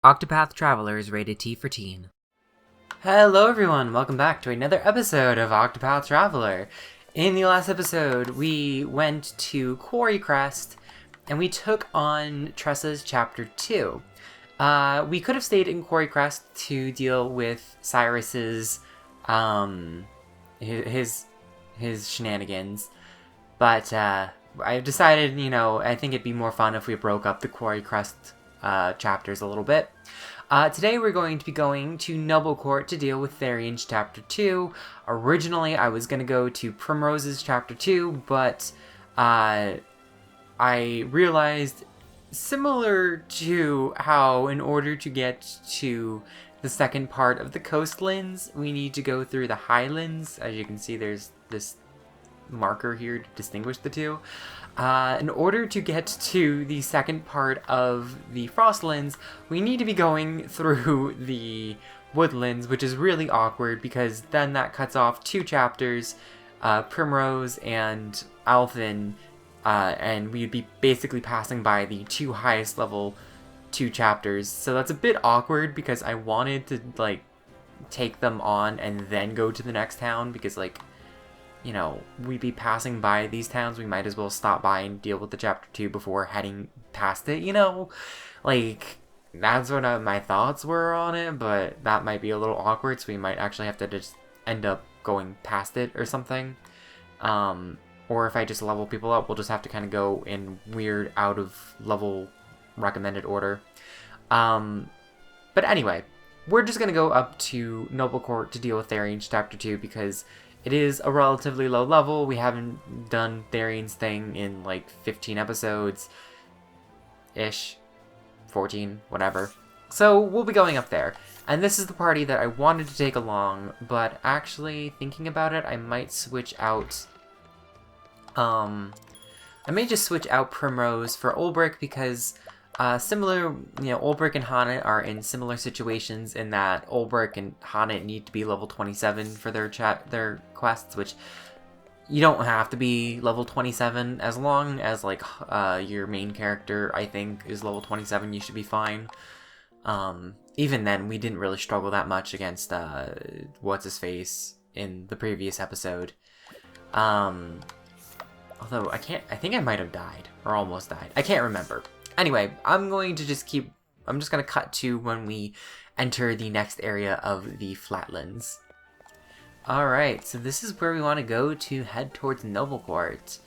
Octopath Traveler is rated T for teen. Hello everyone, welcome back to another episode of Octopath Traveler. In the last episode, we went to Quarry Crest, and we took on Tressa's Chapter 2. We could have stayed in Quarry Crest to deal with Cyrus's, his shenanigans, but, I decided, I think it'd be more fun if we broke up the Quarry Crest chapters a little bit. Today we're going to be going to Noblecourt to deal with Therion's Chapter 2. Originally, I was going to go to Primrose's Chapter 2, but I realized, similar to how in order to get to the second part of the coastlands, we need to go through the highlands. As you can see, there's this marker here to distinguish the two. In order to get to the second part of the Frostlands, we need to be going through the woodlands, which is really awkward because then that cuts off two chapters, Primrose and Alphen, and we'd be basically passing by the two highest level two chapters. So that's a bit awkward because I wanted to, take them on and then go to the next town because, we'd be passing by these towns, we might as well stop by and deal with the Chapter 2 before heading past it, That's what my thoughts were on it, but that might be a little awkward, so we might actually have to just end up going past it or something. Or if I just level people up, we'll just have to kind of go in weird, out-of-level recommended order. But anyway, we're just going to go up to Noblecourt to deal with Therion's Chapter 2 because it is a relatively low level. We haven't done Therion's thing in 15 episodes-ish. 14, whatever. So we'll be going up there. And this is the party that I wanted to take along, but actually, thinking about it, I might switch out... I may just switch out Primrose for Ulbrich because... similar, Ulbrich and Hana are in similar situations in that Ulbrich and Hana need to be level 27 for their quests, which you don't have to be level 27 as long as, your main character, I think, is level 27, you should be fine. Even then, we didn't really struggle that much against, what's-his-face in the previous episode. Although, I think I might have died, or almost died. I can't remember. Anyway, I'm just going to cut to when we enter the next area of the Flatlands. Alright, so this is where we want to go to head towards Noblecourt.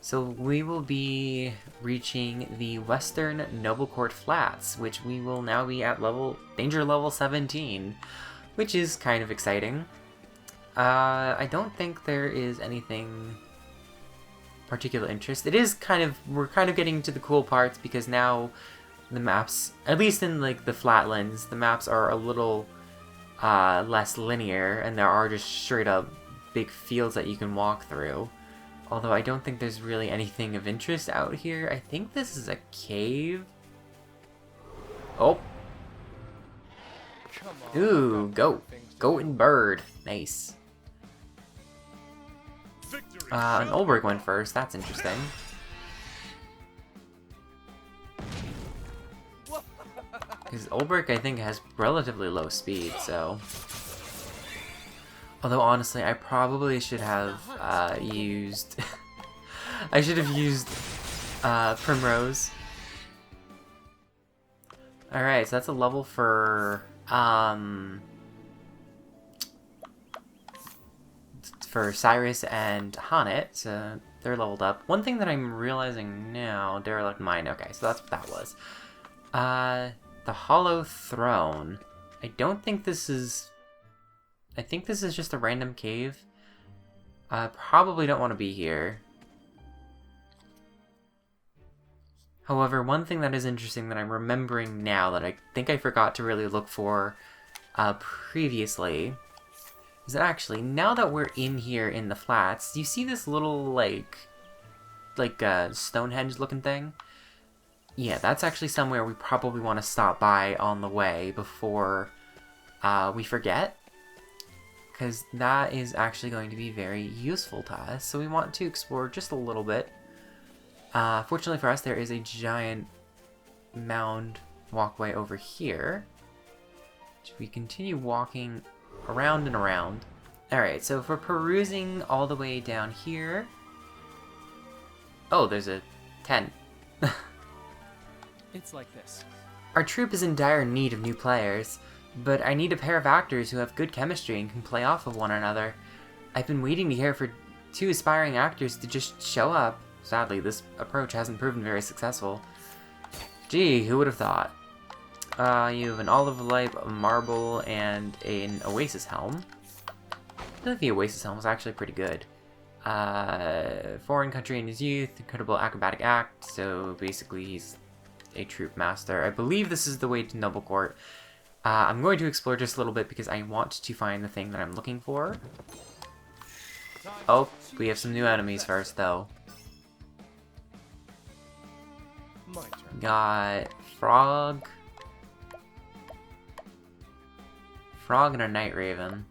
So we will be reaching the Western Noblecourt Flats, which we will now be at Danger Level 17, which is kind of exciting. I don't think there is anything... particular interest. We're kind of getting to the cool parts because now the maps, at least in the Flatlands, the maps are a little less linear and there are just straight up big fields that you can walk through. Although I don't think there's really anything of interest out here. I think this is a cave. Oh. Ooh, goat. Goat and bird. Nice. And Ulbrich went first, that's interesting. Because Ulbrich, I think, has relatively low speed, so... Although, honestly, I probably should have used... I should have used Primrose. Alright, so that's a level for... for Cyrus and Hanet, so they're leveled up. One thing that I'm realizing now, Derelict Mine, okay, so that's what that was. The Hollow Throne. I don't think this is... I think this is just a random cave. I probably don't want to be here. However, one thing that is interesting that I'm remembering now that I think I forgot to really look for previously... is that actually, now that we're in here in the flats, do you see this little, Stonehenge looking thing? Yeah, that's actually somewhere we probably want to stop by on the way before we forget. Because that is actually going to be very useful to us, so we want to explore just a little bit. Fortunately for us, there is a giant mound walkway over here. Should we continue walking around and around? Alright, so if we're perusing all the way down here... Oh, there's a tent. It's like this. Our troupe is in dire need of new players, but I need a pair of actors who have good chemistry and can play off of one another. I've been waiting to hear for 2 aspiring actors to just show up. Sadly, this approach hasn't proven very successful. Gee, who would have thought? You have an olive light, a marble, and an oasis helm. I think the oasis helm was actually pretty good. Foreign country in his youth, incredible acrobatic act, so basically he's a troop master. I believe this is the way to Noblecourt. I'm going to explore just a little bit because I want to find the thing that I'm looking for. Oh, we have some new enemies first, though. Got Frog. Frog and a Night Raven.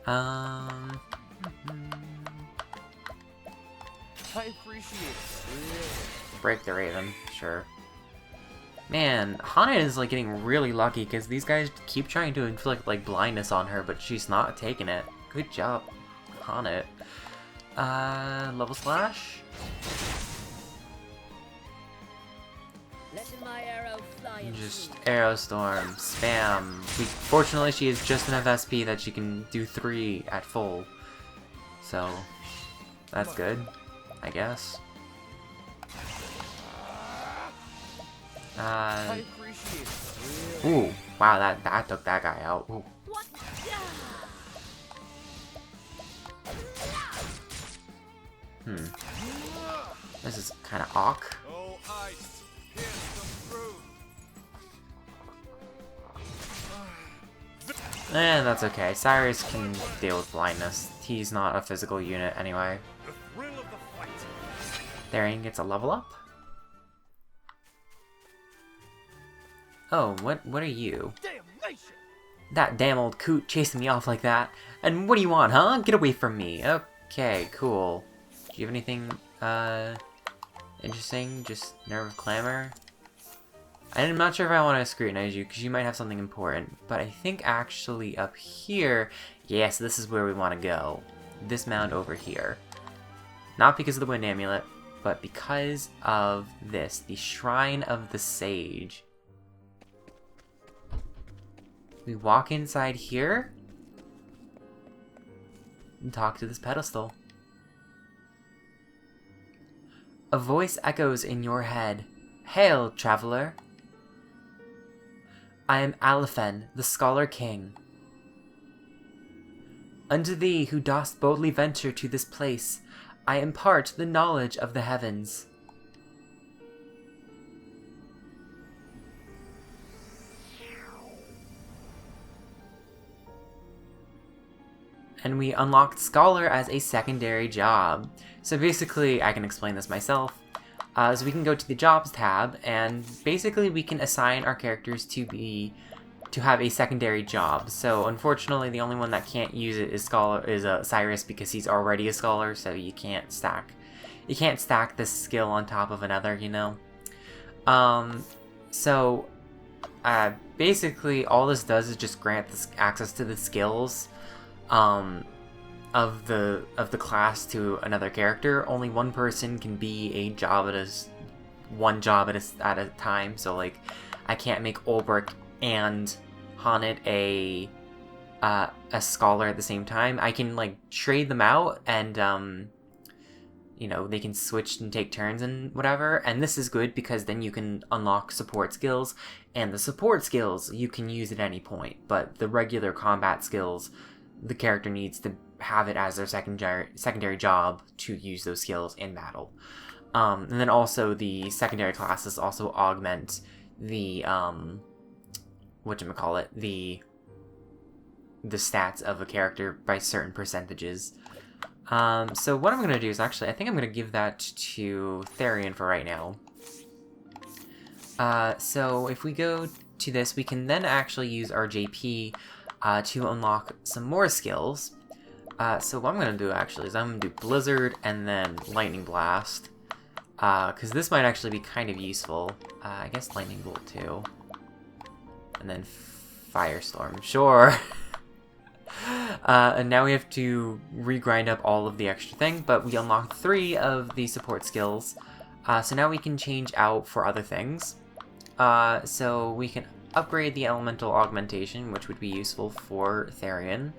I appreciate it. Break the Raven, sure. Man, Hana is like getting really lucky because these guys keep trying to inflict like blindness on her, but she's not taking it. Good job, Hana. Level slash. Letting my arrow fly and Just arrow storm, spam. Fortunately, she has just enough SP that she can do 3 at full, so that's good, I guess. I appreciate it. Ooh, wow, that took that guy out. Ooh. what? This is kind of awk. Oh, ice. Here's some fruit. And that's okay. Cyrus can deal with blindness. He's not a physical unit anyway. The thrill of the fight. Therion gets a level up. Oh, what are you? Damnation! That damn old coot chasing me off like that. And what do you want, huh? Get away from me. Okay, cool. Do you have anything, interesting? Just Nerve of Clamor? I'm not sure if I want to scrutinize you, because you might have something important. But I think actually up here... Yes, this is where we want to go. This mound over here. Not because of the Wind Amulet, but because of this. The Shrine of the Sage. We walk inside here and talk to this pedestal. A voice echoes in your head. Hail, traveler. I am Aliphen, the Scholar King. Unto thee who dost boldly venture to this place, I impart the knowledge of the heavens. And we unlocked Scholar as a secondary job. So basically, I can explain this myself. So we can go to the Jobs tab, and basically we can assign our characters to have a secondary job. So unfortunately, the only one that can't use it is Cyrus, because he's already a Scholar. So you can't stack this skill on top of another, you know. Basically, all this does is just grant this access to the skills of the class to another character. Only one person can be a job one job at a time. So like, I can't make Ulbrich and Honnet a Scholar at the same time. I can like trade them out, and you know, they can switch and take turns and whatever. And this is good because then you can unlock support skills, and the support skills you can use at any point. But the regular combat skills, the character needs to have it as their secondary job to use those skills in battle. And then also the secondary classes also augment the the stats of a character by certain percentages. So what I'm going to do is actually, I think I'm going to give that to Therion for right now. So if we go to this, we can then actually use our JP to unlock some more skills. So what I'm going to do actually is I'm going to do Blizzard and then Lightning Blast. Because this might actually be kind of useful. I guess lightning bolt too. And then firestorm, sure. And now we have to regrind up all of the extra thing, but we unlocked 3 of the support skills. So now we can change out for other things. So we can upgrade the elemental augmentation, which would be useful for Therion.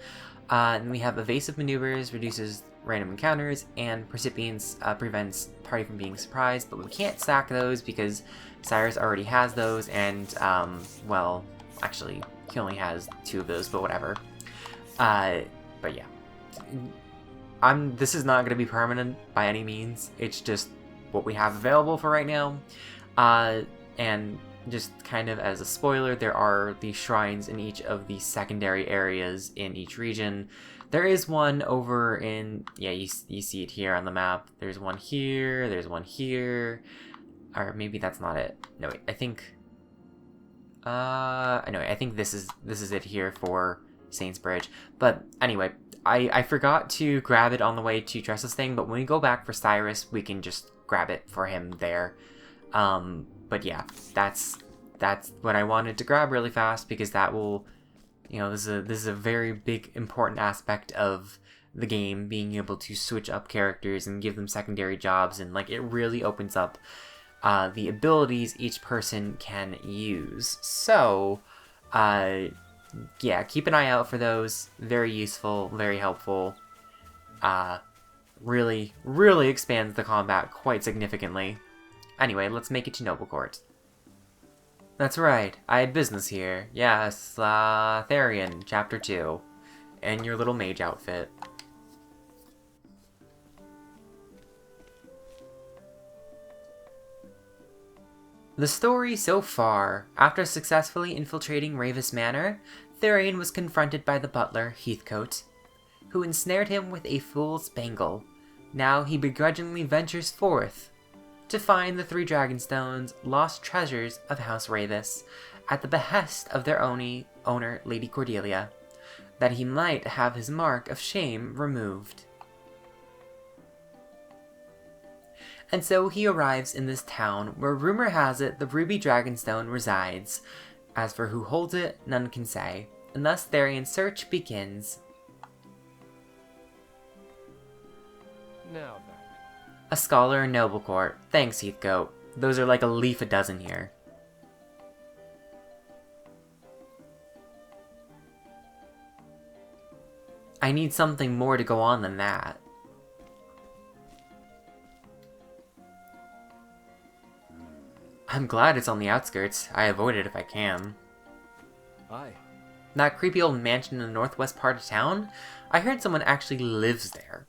And we have evasive maneuvers, reduces random encounters, and Percipience prevents party from being surprised, but we can't stack those because Cyrus already has those, and, well, actually, he only has 2 of those, but whatever. But yeah. This is not going to be permanent by any means, it's just what we have available for right now. And just kind of as a spoiler, there are the shrines in each of the secondary areas in each region. There is one over in, yeah, you see it here on the map. There's one here, there's one here, or maybe that's not it. No, wait, I think, anyway, I think this is it here for Saints Bridge. But anyway, I forgot to grab it on the way to Tressa's thing, but when we go back for Cyrus, we can just grab it for him there. But yeah, that's what I wanted to grab really fast, because that will, you know, this is a very big important aspect of the game, being able to switch up characters and give them secondary jobs, and like it really opens up the abilities each person can use. So yeah, keep an eye out for those. Very useful, very helpful. Really expands the combat quite significantly. Anyway, let's make it to Noblecourt. That's right, I had business here. Yes, Therion, Chapter 2. And your little mage outfit. The story so far. After successfully infiltrating Ravis Manor, Therion was confronted by the butler, Heathcote, who ensnared him with a fool's bangle. Now he begrudgingly ventures forth to find the 3 Dragonstones, lost treasures of House Ravis, at the behest of their owner, Lady Cordelia, that he might have his mark of shame removed. And so he arrives in this town, where rumor has it the Ruby Dragonstone resides. As for who holds it, none can say, and thus Therion's search begins. Now then. A scholar in Noblecourt. Thanks, Heathcote. Those are like a leaf a dozen here. I need something more to go on than that. I'm glad it's on the outskirts. I avoid it if I can. Aye. That creepy old mansion in the northwest part of town? I heard someone actually lives there.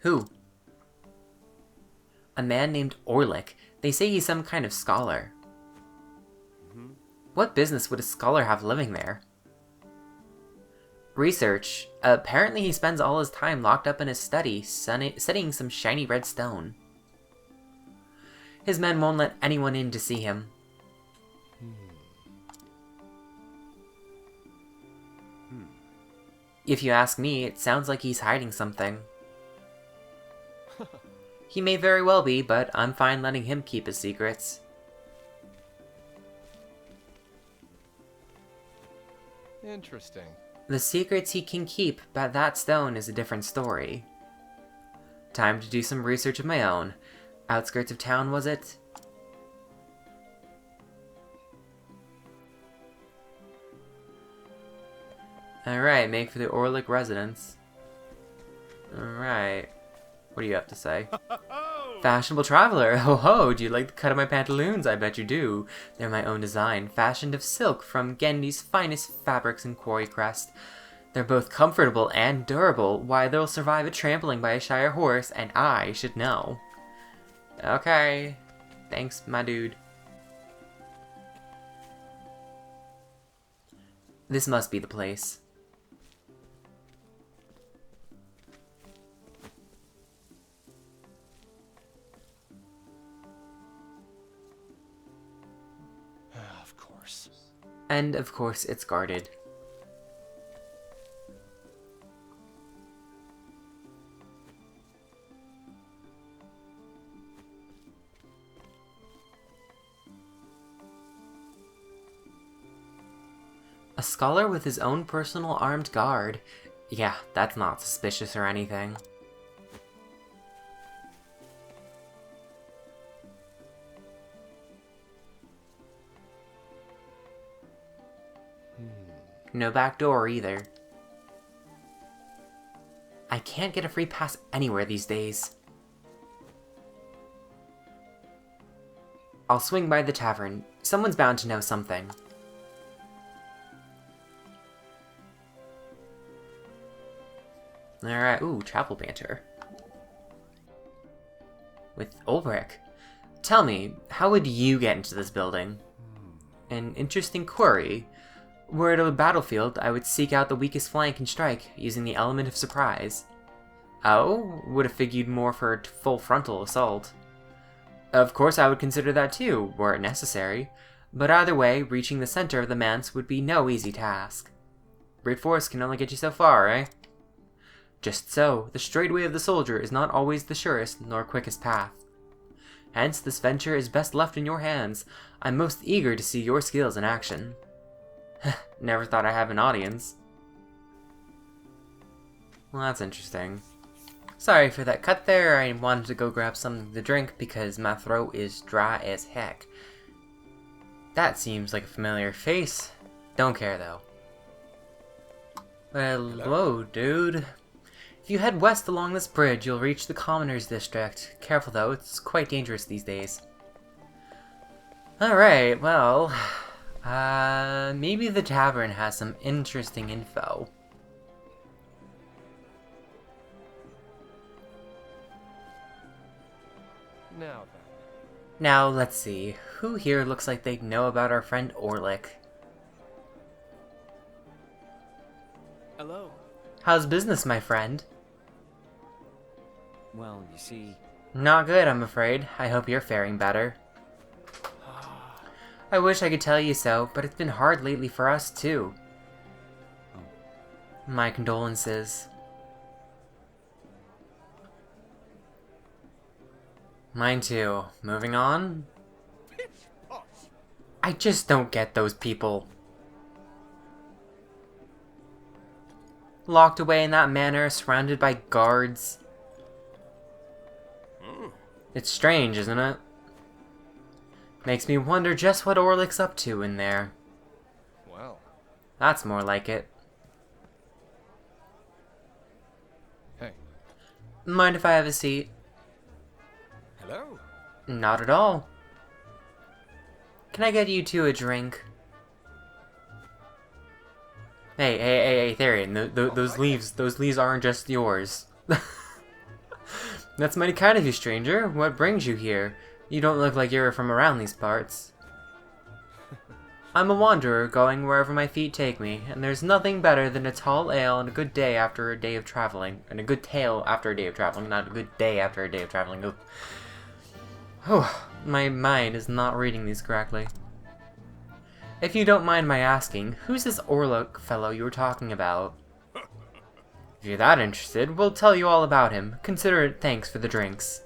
Who? A man named Orlick. They say he's some kind of scholar. What business would a scholar have living there? Research. Apparently he spends all his time locked up in his study, studying some shiny red stone. His men won't let anyone in to see him. If you ask me, it sounds like he's hiding something. He may very well be, but I'm fine letting him keep his secrets. Interesting. The secrets he can keep, but that stone is a different story. Time to do some research of my own. Outskirts of town, was it? Alright, make for the Orlick residence. Alright. What do you have to say? Fashionable traveler! Ho ho! Do you like the cut of my pantaloons? I bet you do. They're my own design, fashioned of silk from Gendi's finest fabrics in Quarry Crest. They're both comfortable and durable. Why, they'll survive a trampling by a Shire horse, and I should know. Okay. Thanks, my dude. This must be the place. Of course. And, of course, it's guarded. A scholar with his own personal armed guard. Yeah, that's not suspicious or anything. No back door either. I can't get a free pass anywhere these days. I'll swing by the tavern. Someone's bound to know something. Alright, ooh, chapel banter. With Ulrich. Tell me, how would you get into this building? An interesting query. Were it a battlefield, I would seek out the weakest flank and strike, using the element of surprise. Oh? Would have figured more for a full frontal assault. Of course I would consider that too, were it necessary. But either way, reaching the center of the manse would be no easy task. Brute force can only get you so far, eh? Just so, the straight way of the soldier is not always the surest nor quickest path. Hence, this venture is best left in your hands. I'm most eager to see your skills in action. Never thought I'd have an audience. Well, that's interesting. Sorry for that cut there. I wanted to go grab something to drink because my throat is dry as heck. That seems like a familiar face. Don't care though. Hello, dude. If you head west along this bridge, you'll reach the Commoners District. Careful though, it's quite dangerous these days. Alright, well... maybe the tavern has some interesting info. Now then. Now, let's see. Who here looks like they'd know about our friend Orlick? Hello. How's business, my friend? Well, you see... Not good, I'm afraid. I hope you're faring better. I wish I could tell you so, but it's been hard lately for us, too. Oh. My condolences. Mine too. Moving on? I just don't get those people. Locked away in that manner, surrounded by guards. It's strange, isn't it? Makes me wonder just what Orlick's up to in there. Well. That's more like it. Hey. Mind if I have a seat? Hello. Not at all. Can I get you two a drink? Hey, Therion, those leaves aren't just yours. That's mighty kind of you, stranger. What brings you here? You don't look like you're from around these parts. I'm a wanderer, going wherever my feet take me, and there's nothing better than a tall ale and a good day after a day of traveling. And a good tale after a day of traveling, not a good day after a day of traveling. Oh, my mind is not reading these correctly. If you don't mind my asking, who's this Orlick fellow you were talking about? If you're that interested, we'll tell you all about him. Consider it thanks for the drinks.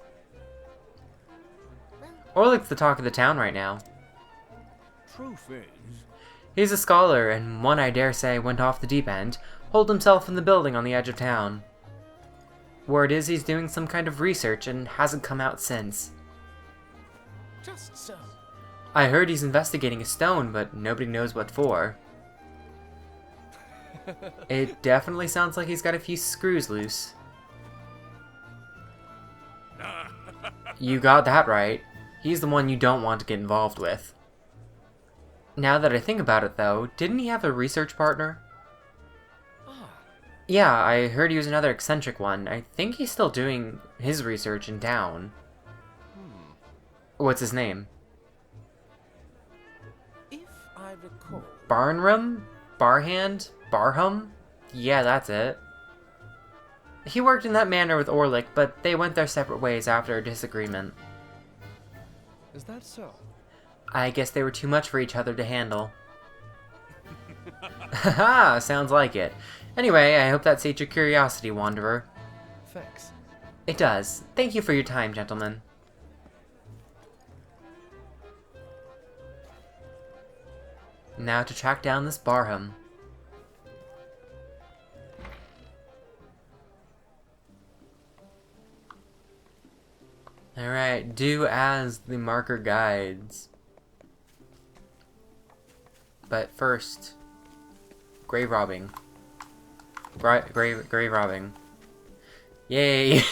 Orlick's the talk of the town right now. Truth is, He's a scholar, and one I dare say went off the deep end, holed himself in the building on the edge of town. Word is he's doing some kind of research and hasn't come out since. just so. I heard he's investigating a stone, but nobody knows what for. It definitely sounds like he's got a few screws loose. You got that right. He's the one you don't want to get involved with. Now that I think about it though, didn't he have a research partner? Yeah, I heard he was another eccentric one. I think he's still doing his research in town. What's his name? If I recall, Barnrum? Barhand? Barhum? Yeah, that's it. He worked in that manor with Orlick, but they went their separate ways after a disagreement. Is that so? I guess they were too much for each other to handle. Haha, sounds like it. Anyway, I hope that sated your curiosity, Wanderer. Thanks. It does. Thank you for your time, gentlemen. Now to track down this Barham. Alright, do as the marker guides. But first, grave robbing. Grave robbing. Yay!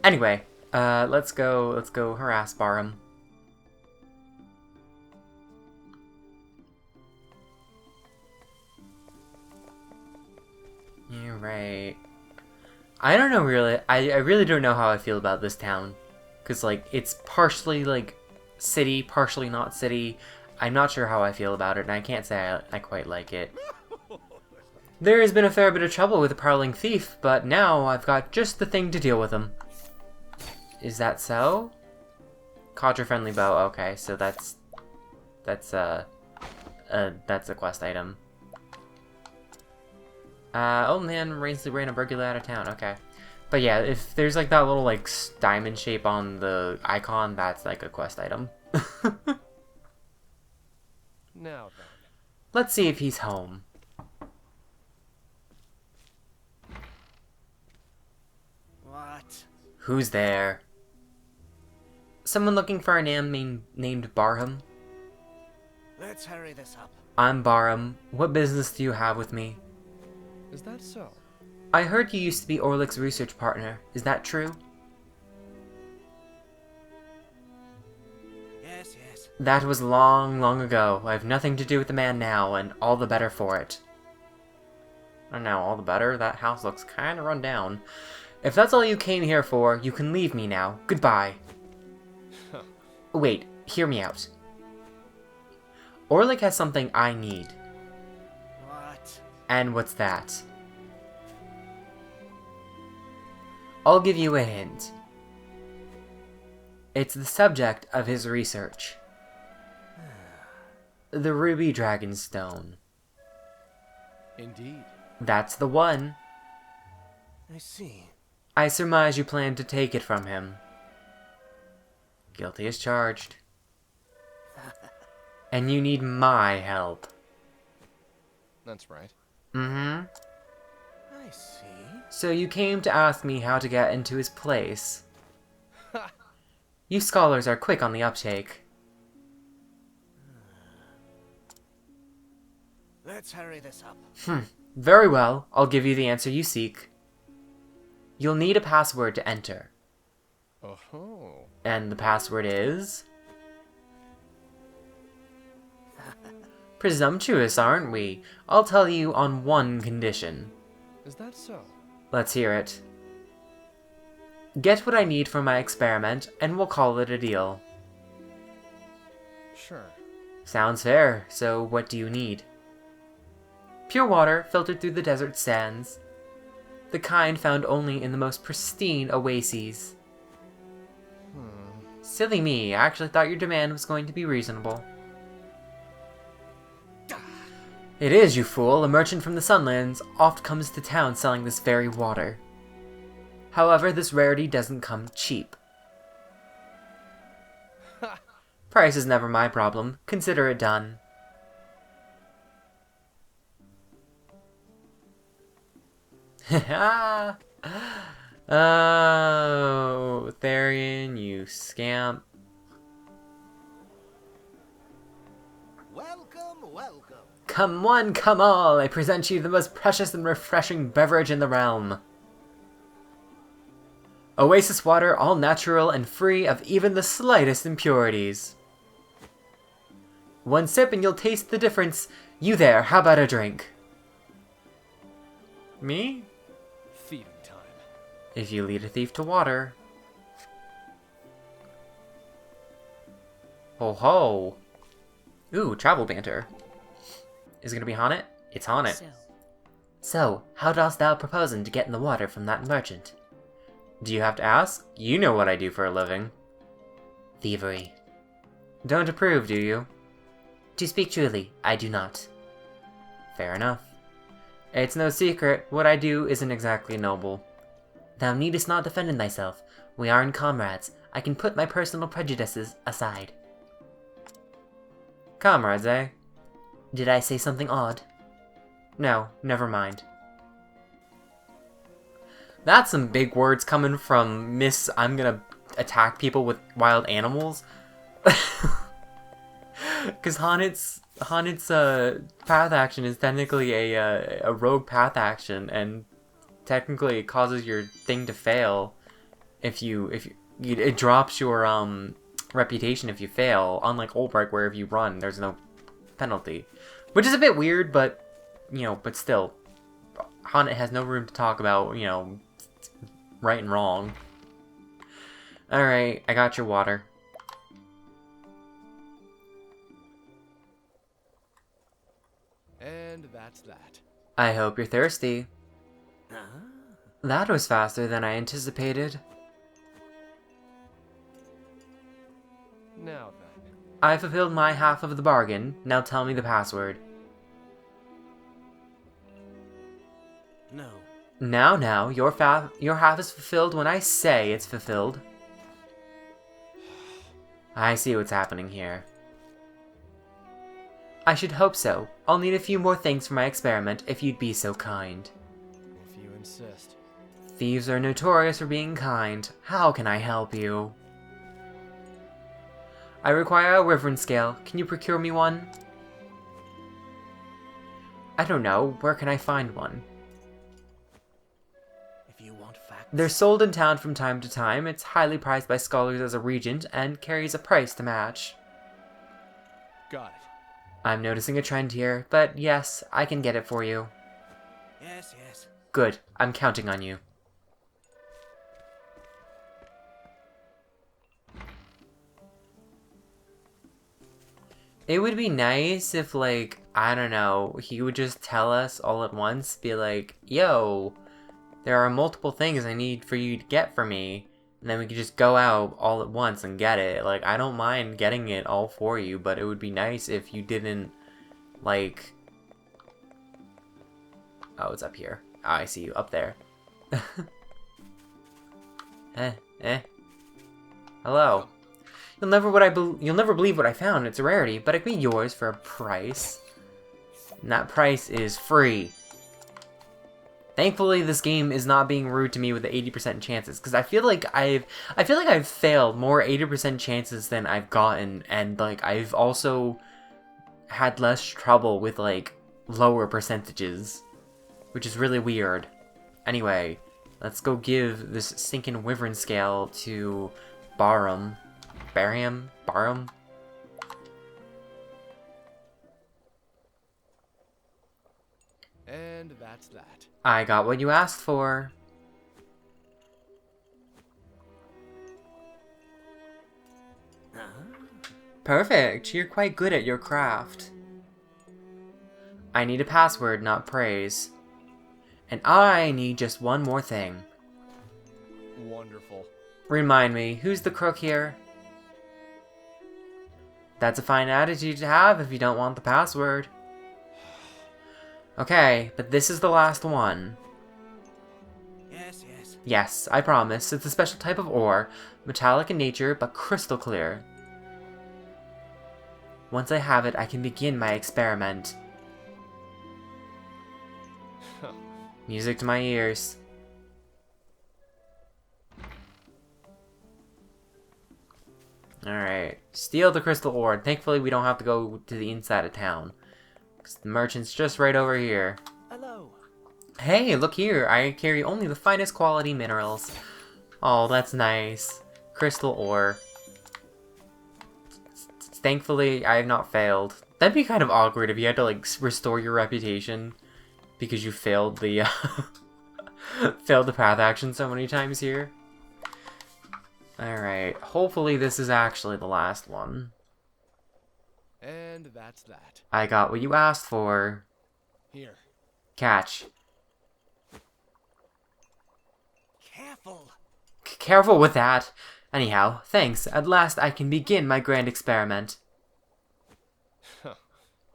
Anyway, let's go harass Barham. You're right. I don't know really. I really don't know how I feel about this town. Cause like it's partially like city, partially not city. I'm not sure how I feel about it, and I can't say I quite like it. There has been a fair bit of trouble with the prowling thief, but now I've got just the thing to deal with him. Is that so? Codger-friendly bow. Okay, so that's a quest item. Old man recently ran a burglar out of town. Okay, but yeah, if there's like that little like diamond shape on the icon, that's like a quest item. Now then. Let's see if he's home. What? Who's there? Someone looking for a man named Barham? Let's hurry this up. I'm Barham. What business do you have with me? Is that so? I heard you used to be Orlick's research partner. Is that true? Yes, yes. That was long, long ago. I have nothing to do with the man now, and all the better for it. I don't know, all the better? That house looks kinda run down. If that's all you came here for, you can leave me now. Goodbye. Wait, hear me out. Orlick has something I need. What? And what's that? I'll give you a hint. It's the subject of his research. The Ruby Dragonstone. Indeed. That's the one. I see. I surmise you plan to take it from him. Guilty as charged. And you need my help. That's right. Mm-hmm. I see. So you came to ask me how to get into his place. You scholars are quick on the uptake. Let's hurry this up. Very well, I'll give you the answer you seek. You'll need a password to enter. Oh-ho. And the password is... Presumptuous, aren't we? I'll tell you on one condition. Is that so? Let's hear it. Get what I need for my experiment, and we'll call it a deal. Sure. Sounds fair, so what do you need? Pure water filtered through the desert sands. The kind found only in the most pristine oases. Silly me, I actually thought your demand was going to be reasonable. It is, you fool. A merchant from the Sunlands oft comes to town selling this very water. However, this rarity doesn't come cheap. Price is never my problem. Consider it done. Oh, Therion, you scamp. Welcome, welcome. Come one, come all, I present you the most precious and refreshing beverage in the realm. Oasis water, all natural and free of even the slightest impurities. One sip and you'll taste the difference. You there, how about a drink? Me? Thieving time. If you lead a thief to water. Ho ho. Ooh, travel banter. Is it gonna be Honnet? It's Honnet. So, how dost thou proposin to get in the water from that merchant? Do you have to ask? You know what I do for a living. Thievery. Don't approve, do you? To speak truly, I do not. Fair enough. It's no secret, what I do isn't exactly noble. Thou needest not defend thyself. We aren't comrades. I can put my personal prejudices aside. Comrades, eh? Did I say something odd? No, never mind. That's some big words coming from Miss I'm gonna attack people with wild animals. Because Hanet's path action is technically a rogue path action, and technically it causes your thing to fail if it drops your reputation if you fail. Unlike Ulbrich, where if you run, there's no penalty, which is a bit weird, but but still, Hanet has no room to talk about right and wrong. All right, I got your water. And that's that. I hope you're thirsty. Ah. That was faster than I anticipated. Now then. I fulfilled my half of the bargain. Now tell me the password. No. Now, your half is fulfilled when I say it's fulfilled. I see what's happening here. I should hope so. I'll need a few more things for my experiment, if you'd be so kind. If you insist. Thieves are notorious for being kind. How can I help you? I require a wyvern scale. Can you procure me one? I don't know. Where can I find one? If you want facts. They're sold in town from time to time. It's highly prized by scholars as a regent and carries a price to match. Got it. I'm noticing a trend here, but yes, I can get it for you. Yes, yes. Good. I'm counting on you. It would be nice if, like, I don't know, he would just tell us all at once, be like, yo, there are multiple things I need for you to get for me, and then we could just go out all at once and get it. Like, I don't mind getting it all for you, but it would be nice if you didn't, like... Oh, it's up here. Oh, I see you, up there. Hello. You'll never believe what I found. It's a rarity, but it can be yours for a price. And that price is free. Thankfully, this game is not being rude to me with the 80% chances, because I feel like I've failed more 80% chances than I've gotten, and like I've also had less trouble with like lower percentages, which is really weird. Anyway, let's go give this stinking wyvern scale to Barham. Barham? And that's that. I got what you asked for. Huh? Perfect. You're quite good at your craft. I need a password, not praise. And I need just one more thing. Wonderful. Remind me, who's the crook here? That's a fine attitude to have if you don't want the password. Okay, but this is the last one. Yes, yes. Yes, I promise. It's a special type of ore, metallic in nature, but crystal clear. Once I have it, I can begin my experiment. Music to my ears. Alright, steal the crystal ore. Thankfully, we don't have to go to the inside of town, because the merchant's just right over here. Hello. Hey, look here. I carry only the finest quality minerals. Oh, that's nice. Crystal ore. Thankfully, I have not failed. That'd be kind of awkward if you had to, like, restore your reputation because you failed the, failed the path action so many times here. Alright, hopefully this is actually the last one. And that's that. I got what you asked for. Here. Catch. Careful. Careful with that. Anyhow, thanks. At last I can begin my grand experiment.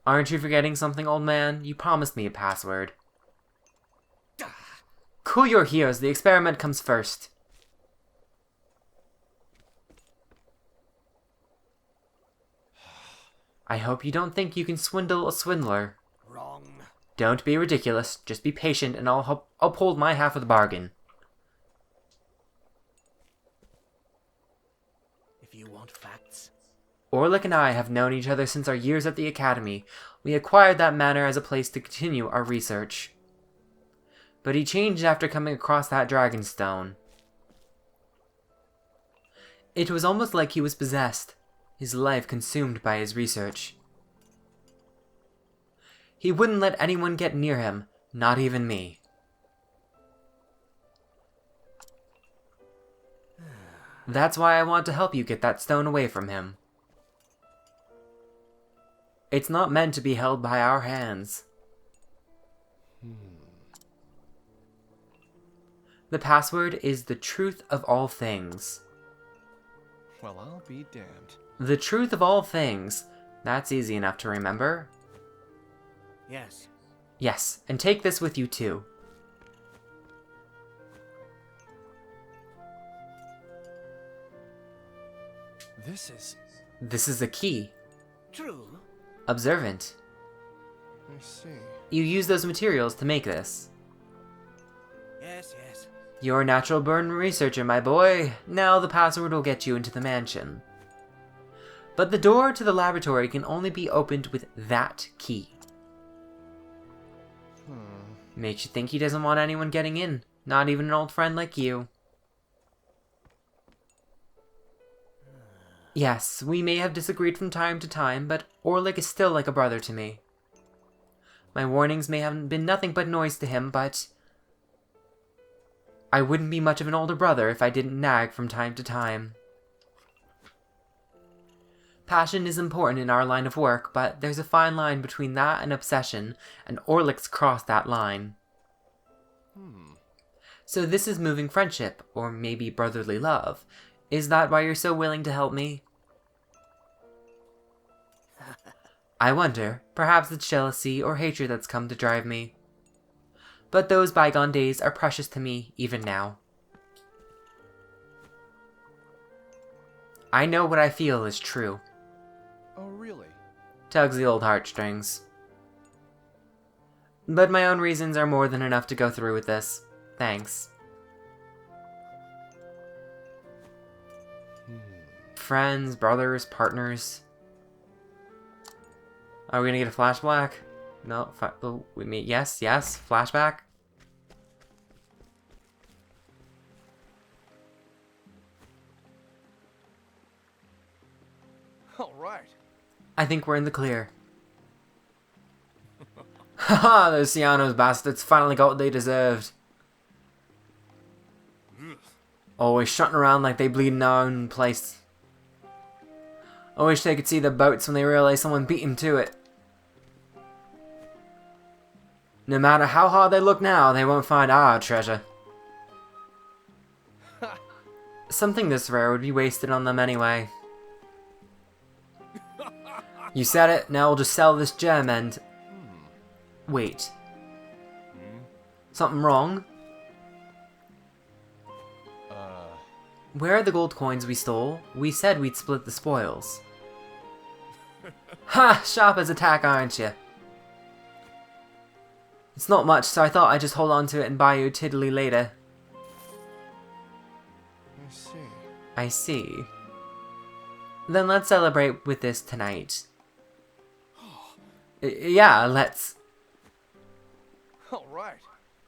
Aren't you forgetting something, old man? You promised me a password. Cool your heels. The experiment comes first. I hope you don't think you can swindle a swindler. Wrong. Don't be ridiculous. Just be patient and I'll uphold my half of the bargain. if you want facts. Orlick and I have known each other since our years at the Academy. We acquired that manor as a place to continue our research. But he changed after coming across that Dragonstone. It was almost like he was possessed, his life consumed by his research. He wouldn't let anyone get near him, not even me. That's why I want to help you get that stone away from him. It's not meant to be held by our hands. The password is the truth of all things. Well, I'll be damned. The truth of all things. That's easy enough to remember. Yes. Yes, and take this with you too. This is a key. True. Observant. I see. You use those materials to make this. Yes, yes. You're a natural-born researcher, my boy. Now the password will get you into the mansion. But the door to the laboratory can only be opened with that key. Makes you think he doesn't want anyone getting in. Not even an old friend like you. Yes, we may have disagreed from time to time, but Orlick is still like a brother to me. My warnings may have been nothing but noise to him, but I wouldn't be much of an older brother if I didn't nag from time to time. Passion is important in our line of work, but there's a fine line between that and obsession, and Orlick's crossed that line. So this is moving friendship, or maybe brotherly love. Is that why you're so willing to help me? I wonder, perhaps it's jealousy or hatred that's come to drive me. But those bygone days are precious to me, even now. I know what I feel is true. Oh, really? Tugs the old heartstrings. But my own reasons are more than enough to go through with this. Thanks. Friends, brothers, partners. Are we gonna get a flashback? No, we mean yes, flashback. All right. I think we're in the clear. Haha, those Cianos bastards finally got what they deserved. Always shutting around like they bleed in our own place. I wish they could see the boats when they realize someone beat him to it. No matter how hard they look now, they won't find our treasure. Something this rare would be wasted on them anyway. You said it, now we'll just sell this gem and... Wait. Something wrong? Where are the gold coins we stole? We said we'd split the spoils. Ha! Sharp as a tack, aren't you? It's not much, so I thought I'd just hold on to it and buy you a tiddly later. I see. I see. Then let's celebrate with this tonight. Yeah, let's. All right.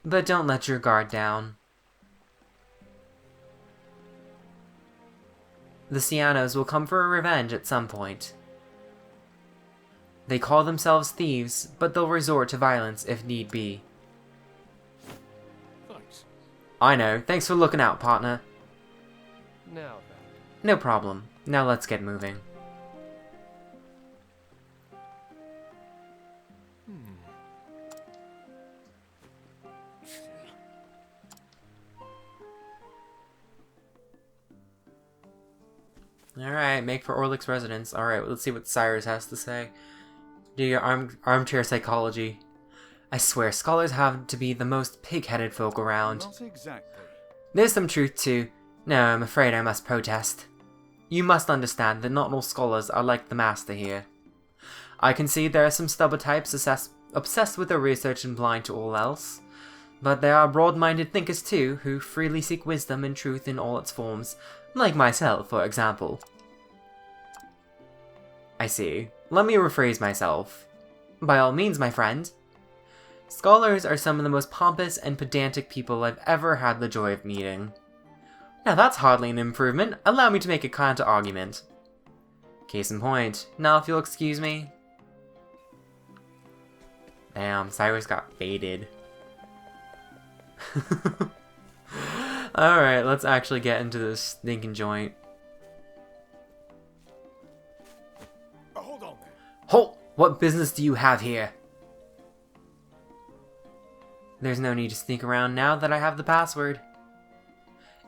But don't let your guard down. The Cianos will come for a revenge at some point. They call themselves thieves, but they'll resort to violence if need be. Thanks. I know. Thanks for looking out, partner. Now No problem. Now let's get moving. Alright, make for Orlick's residence. Alright, let's see what Cyrus has to say. Do your armchair psychology. I swear, scholars have to be the most pig-headed folk around. Not exactly. There's some truth to... No, I'm afraid I must protest. You must understand that not all scholars are like the master here. I concede there are some stubber types obsessed with their research and blind to all else. But there are broad-minded thinkers too, who freely seek wisdom and truth in all its forms, like myself, for example. I see. Let me rephrase myself. By all means, my friend. Scholars are some of the most pompous and pedantic people I've ever had the joy of meeting. Now that's hardly an improvement. Allow me to make a counter-argument. Case in point. Now if you'll excuse me. Damn, Cyrus got baited. Alright, let's actually get into this stinking joint. Hold on there. Halt! What business do you have here? There's no need to sneak around now that I have the password.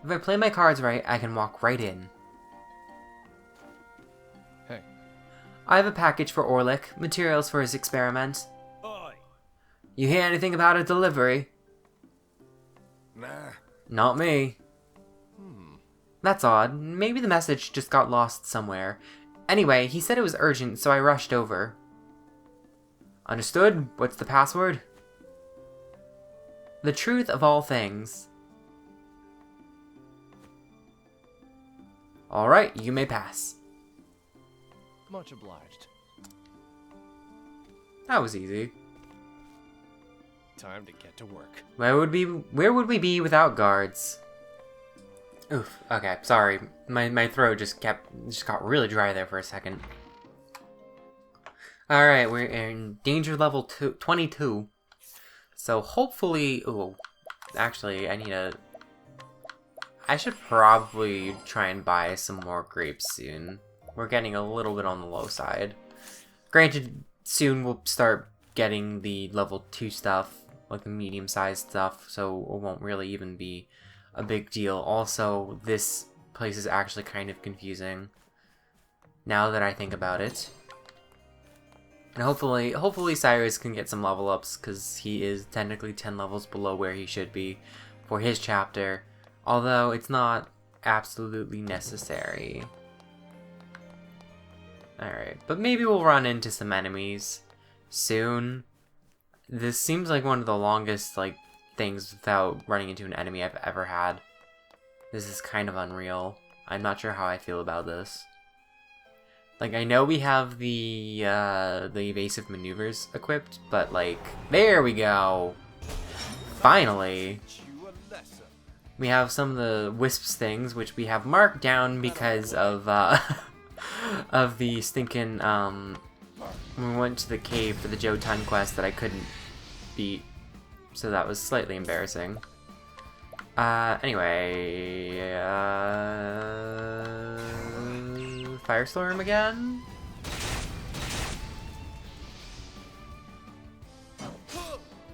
If I play my cards right, I can walk right in. Hey. I have a package for Orlick, materials for his experiment. Oi. You hear anything about a delivery? Nah. Not me. That's odd. Maybe the message just got lost somewhere. Anyway, he said it was urgent, so I rushed over. Understood? What's the password? The truth of all things. Alright, you may pass. Much obliged. That was easy. Time to get to work. Where would we be without guards? Oof, okay, sorry. My throat just got really dry there for a second. Alright, we're in danger level 22. So hopefully, ooh, actually I should probably try and buy some more grapes soon. We're getting a little bit on the low side. Granted, soon we'll start getting the level 2 stuff, like the medium-sized stuff, so it won't really even be a big deal. Also, this place is actually kind of confusing, now that I think about it. And hopefully Cyrus can get some level ups, because he is technically 10 levels below where he should be for his chapter, although it's not absolutely necessary. Alright, but maybe we'll run into some enemies soon. This seems like one of the longest, things without running into an enemy I've ever had. This is kind of unreal. I'm not sure how I feel about this. I know we have the evasive maneuvers equipped, but, there we go! Finally! We have some of the wisps things, which we have marked down because of, of the stinking, when we went to the cave for the Jotun quest that I couldn't beat. So that was slightly embarrassing. Anyway, Firestorm again?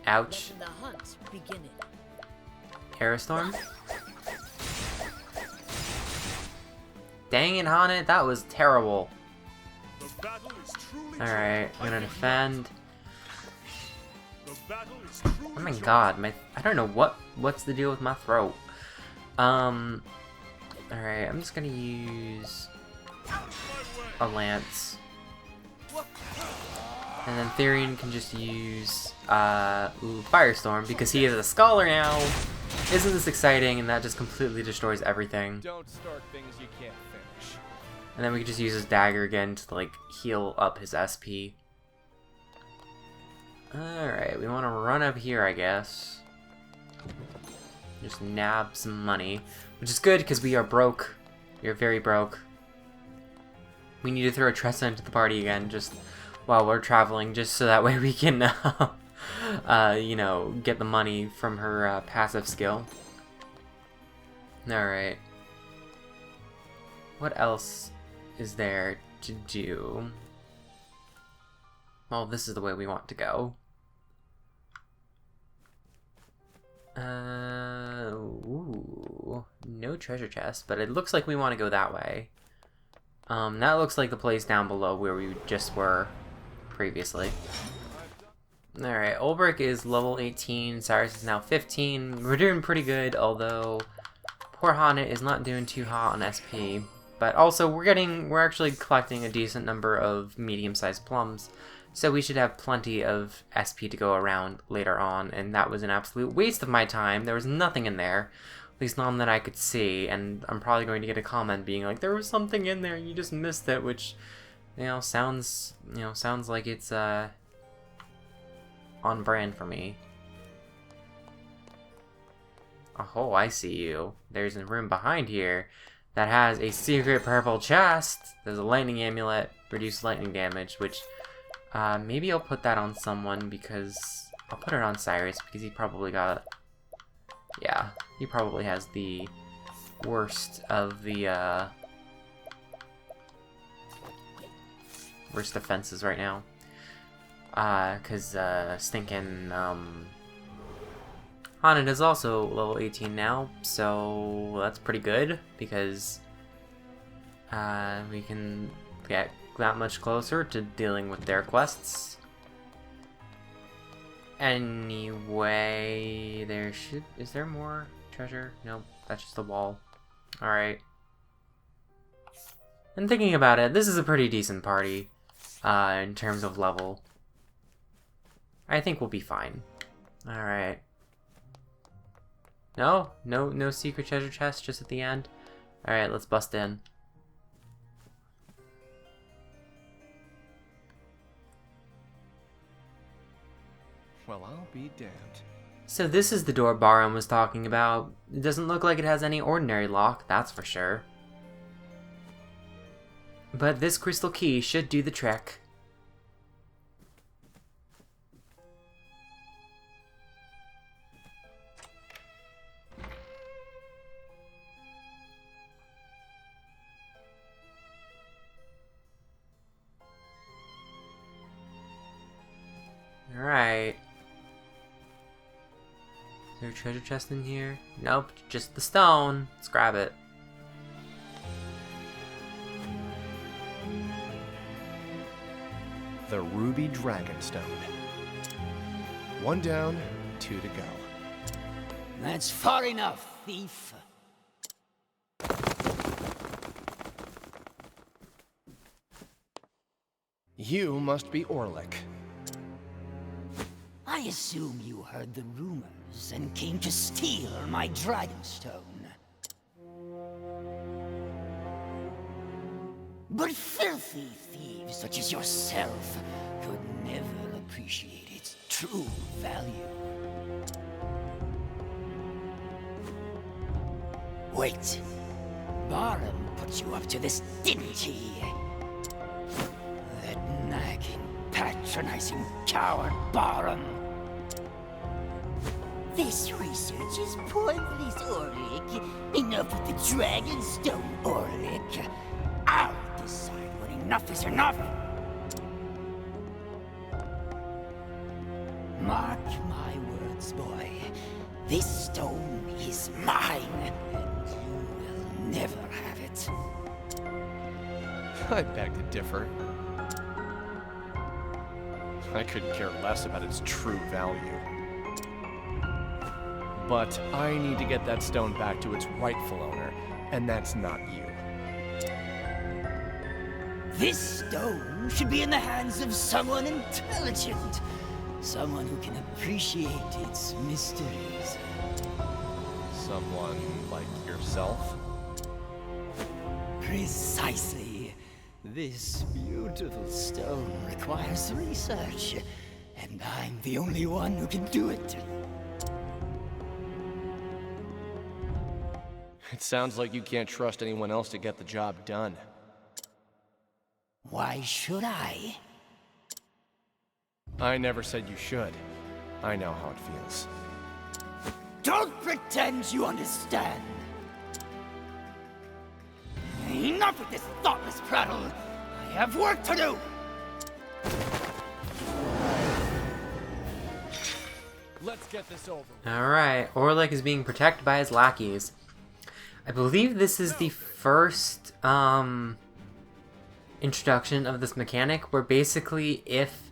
Ouch. Let the hunt begin. Aerostorm? Dang it, Haunted, that was terrible. Alright, I'm gonna defend. Oh my god, I don't know what's the deal with my throat. Alright, I'm just gonna use a lance. And then Therion can just use Firestorm because he is a scholar now. Isn't this exciting? And that just completely destroys everything. Don't start things you can't finish. And then we can just use his dagger again to heal up his SP. Alright, we want to run up here, I guess. Just nab some money. Which is good, because we are broke. We are very broke. We need to throw Tressa into the party again, just while we're traveling, just so that way we can, you know, get the money from her passive skill. Alright. What else is there to do? Well, this is the way we want to go. Ooh, no treasure chest, but it looks like we want to go that way. That looks like the place down below where we just were previously. Alright, Ulbrich is level 18, Cyrus is now 15. We're doing pretty good, although poor Haunted is not doing too hot on SP. But also, we're actually collecting a decent number of medium-sized plums, so we should have plenty of SP to go around later on, and that was an absolute waste of my time. There was nothing in there, at least none that I could see, and I'm probably going to get a comment being like, there was something in there, you just missed it, which sounds like it's on brand for me. Oh, I see you. There's a room behind here that has a secret purple chest. There's a lightning amulet, reduced lightning damage, which maybe I'll put that on someone because I'll put it on Cyrus because he probably got, yeah, he probably has the worst of the worst defenses right now. Because stinking Hanan is also level 18 now, so that's pretty good because we can get that much closer to dealing with their quests. Anyway, is there more treasure? Nope, that's just the wall. Alright. And thinking about it, this is a pretty decent party in terms of level. I think we'll be fine. Alright. No secret treasure chest just at the end? Alright, let's bust in. Well, I'll be damned. So this is the door Baron was talking about. It doesn't look like it has any ordinary lock, that's for sure. But this crystal key should do the trick. Alright. Is there a treasure chest in here? Nope, just the stone. Let's grab it. The Ruby Dragonstone. 1 down, 2 to go. That's far enough, thief. You must be Orlick. I assume you heard the rumors and came to steal my Dragonstone. But filthy thieves such as yourself could never appreciate its true value. Wait. Baron put you up to this, didn't he? That nagging, patronizing coward Baron. This research is pointless, Orlick. Enough with the Dragonstone, Orlick. I'll decide when enough is enough. Mark my words, boy. This stone is mine, and you will never have it. I beg to differ. I couldn't care less about its true value. But I need to get that stone back to its rightful owner, and that's not you. This stone should be in the hands of someone intelligent. Someone who can appreciate its mysteries. Someone like yourself? Precisely. This beautiful stone requires research, and I'm the only one who can do it. It sounds like you can't trust anyone else to get the job done. Why should I? I never said you should. I know how it feels. Don't pretend you understand! Enough with this thoughtless prattle! I have work to do! Let's get this over. Alright, Orlick is being protected by his lackeys. I believe this is the first introduction of this mechanic where basically if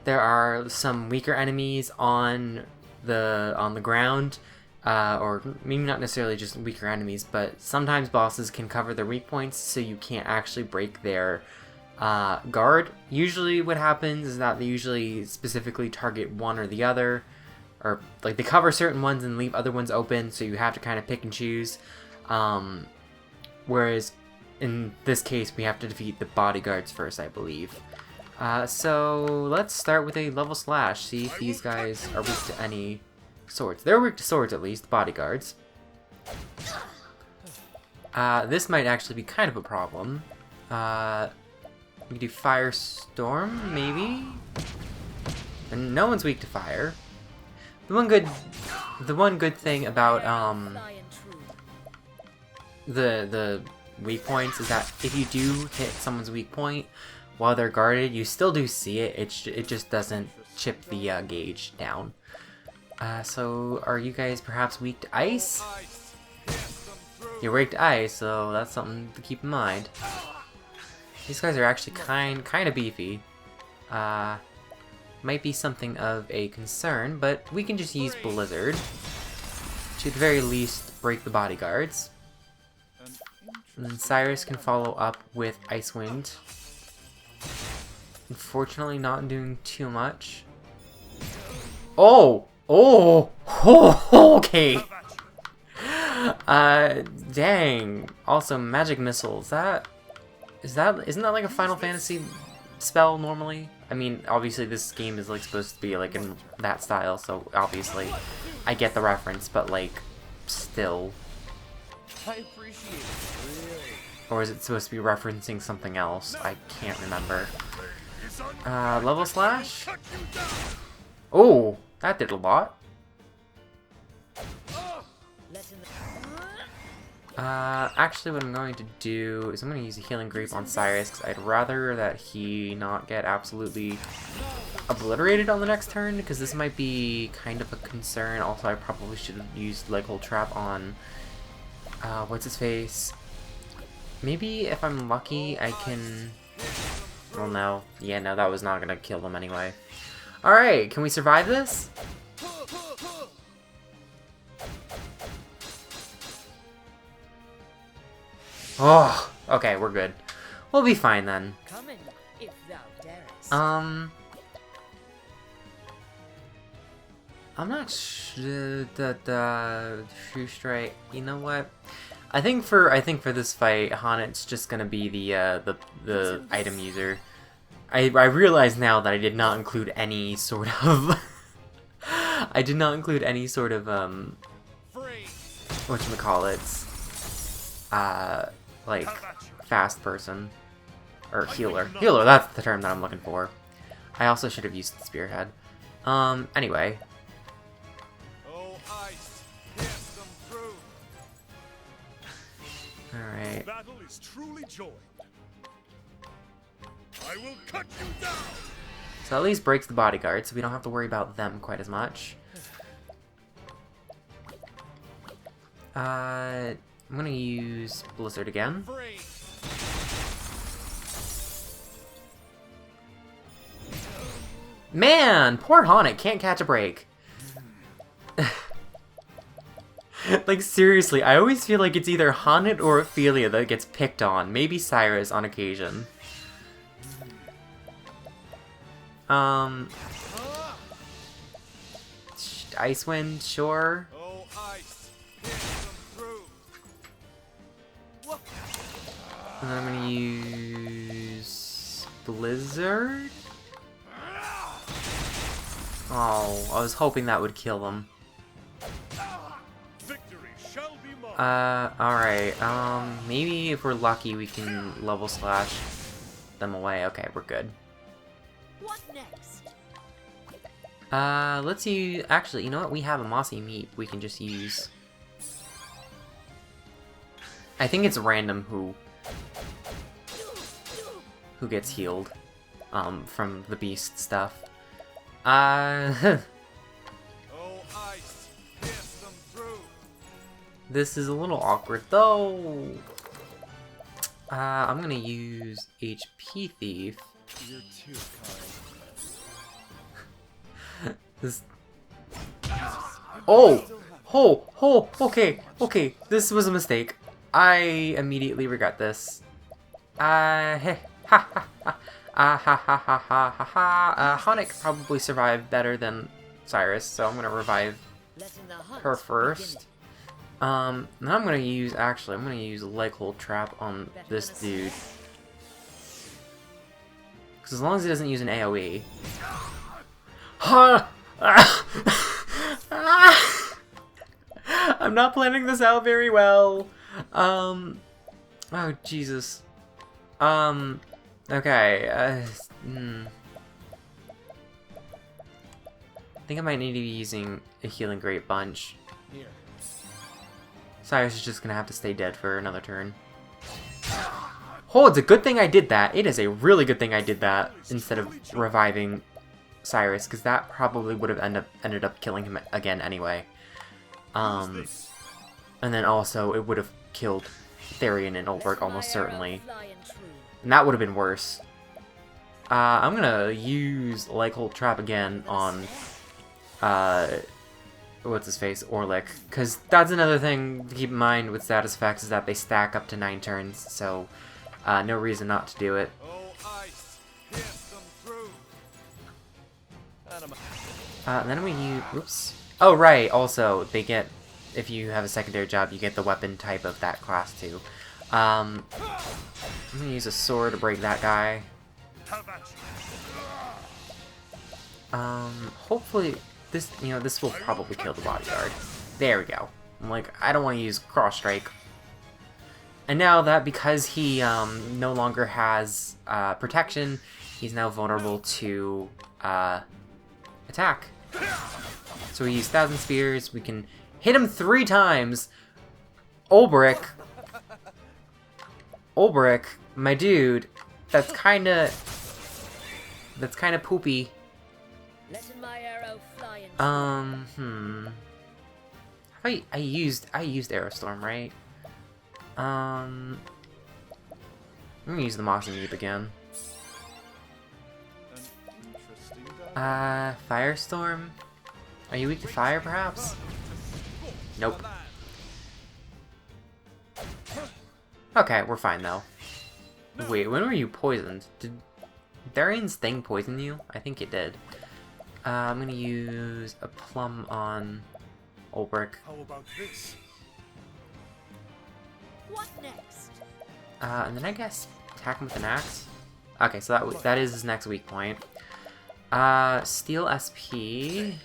there are some weaker enemies on the ground, or maybe not necessarily just weaker enemies, but sometimes bosses can cover their weak points so you can't actually break their guard. Usually what happens is that they usually specifically target one or the other, or like they cover certain ones and leave other ones open, so you have to kind of pick and choose. Whereas in this case, we have to defeat the bodyguards first, I believe. So let's start with a level slash. See if these guys are weak to any swords. They're weak to swords, at least, bodyguards. This might actually be kind of a problem. We can do Firestorm, maybe? And no one's weak to fire. The one good thing about the weak points is that if you do hit someone's weak point while they're guarded, you still do see it. It just doesn't chip the gauge down. So are you guys perhaps weak to ice? You're weak to ice, so that's something to keep in mind. These guys are actually kind of beefy. Might be something of a concern, but we can just use Blizzard to at the very least break the bodyguards. And then Cyrus can follow up with Ice Wind. Unfortunately, not doing too much. Oh! Oh! Oh! Okay! Dang. Also, Magic Missiles. Isn't that like a Final Fantasy spell normally? I mean, obviously this game is like supposed to be like in that style, so obviously I get the reference, but like, still. I appreciate it. Or is it supposed to be referencing something else? I can't remember. Level slash? Oh, that did a lot. Actually what I'm going to do is I'm going to use a Healing Grape on Cyrus, because I'd rather that he not get absolutely obliterated on the next turn, because this might be kind of a concern. Also, I probably should have used Leg Hold Trap on, what's his face? Maybe if I'm lucky, I can... Well, no. Yeah, no, that was not going to kill them anyway. Alright, can we survive this? Oh, okay, we're good. We'll be fine then. I'm not sure that True Strike. You know what? I think for this fight, Hanet's just gonna be the item user. I realize now that I did not include any sort of whatchamacallits, like fast person or healer. Healer, that's the term that I'm looking for. I also should have used the spearhead. Anyway. Alright. Battle is truly joined. I will cut you down. So at least breaks the bodyguard, so we don't have to worry about them quite as much. I'm gonna use Blizzard again. Man, poor Hanet can't catch a break. Like, seriously, I always feel like it's either Hanet or Ophelia that gets picked on. Maybe Cyrus on occasion. Icewind, sure. And then I'm gonna use Blizzard. Oh, I was hoping that would kill them. Alright, maybe if we're lucky we can level slash them away. Okay, we're good. What next? Let's use... Actually, you know what? We have a mossy meat we can just use. I think it's random who gets healed, from the beast stuff. This is a little awkward, though. I'm gonna use HP Thief. You're too kind. This... Oh! Okay, this was a mistake. I immediately regret this. Hanek probably survived better than Cyrus, so I'm gonna revive her first. Then I'm gonna use, actually, I'm gonna use leg hold trap on this dude. Because as long as he doesn't use an AoE. I'm not planning this out very well. Oh, Jesus. Okay, I think I might need to be using a healing great bunch. Here. Cyrus is just gonna have to stay dead for another turn. Oh, it's a good thing I did that. It is a really good thing I did that instead of reviving Cyrus, because that probably would have ended up killing him again anyway. And then also it would have killed Therion and Ulberg almost certainly. And that would have been worse. I'm gonna use Leg Hold Trap again on, what's his face, Orlick. Because that's another thing to keep in mind with status effects, is that they stack up to 9 turns, so no reason not to do it. And then we use, oops. Oh right, also, they get, if you have a secondary job, you get the weapon type of that class too. I'm gonna use a sword to break that guy. Hopefully this, this will probably kill the bodyguard. There we go. I'm like, I don't want to use cross strike. And now that, because he no longer has protection, he's now vulnerable to attack. So we use 1,000 Spears. We can hit him 3 times. Ulberg, my dude, that's kind of poopy. I used Aerostorm, right? I'm gonna use the Mossy Meep again. Firestorm? Are you weak to fire, perhaps? Nope. Okay, we're fine, though. Wait, when were you poisoned? Did Therion's thing poison you? I think it did. I'm gonna use a plum on Ulberg. How about this? What next? And then I guess attack him with an axe. Okay, so that is his next weak point. Steal SP.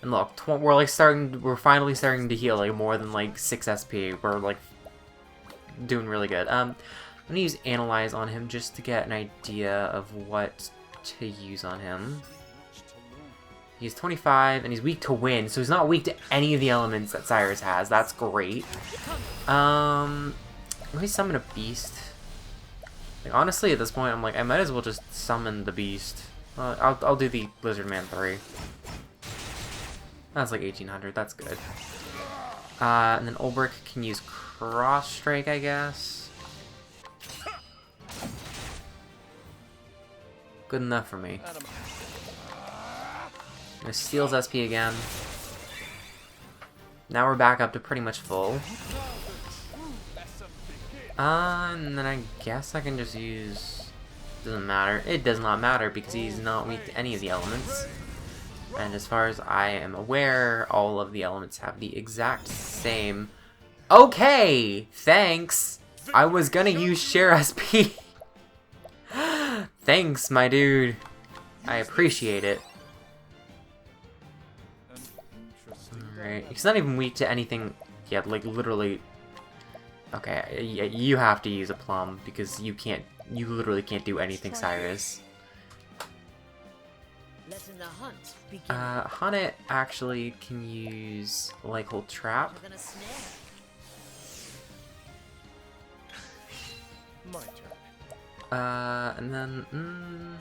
And look, we're finally starting to heal like more than like 6 SP. We're like doing really good. I'm gonna use Analyze on him just to get an idea of what to use on him. He's 25 and he's weak to wind, so he's not weak to any of the elements that Cyrus has. That's great. Let me summon a beast. Like, honestly, at this point, I'm like, I might as well just summon the beast. I'll do the Lizard Man 3. That's like 1800. That's good. And then Ulberg can use Cross Strike, I guess. Good enough for me. It steals SP again. Now we're back up to pretty much full. And then I guess I can just use... Doesn't matter. It does not matter because he's not weak to any of the elements. And as far as I am aware, all of the elements have the exact same... Okay! Thanks! I was gonna use Share SP. Thanks, my dude. I appreciate it. Alright, he's not even weak to anything yet, like literally... Okay, yeah, you have to use a plum, because you literally can't do anything, Cyrus. Letting the hunt begin. Hanet actually can use Leg Hold Trap. You're gonna snare. My turn. And then,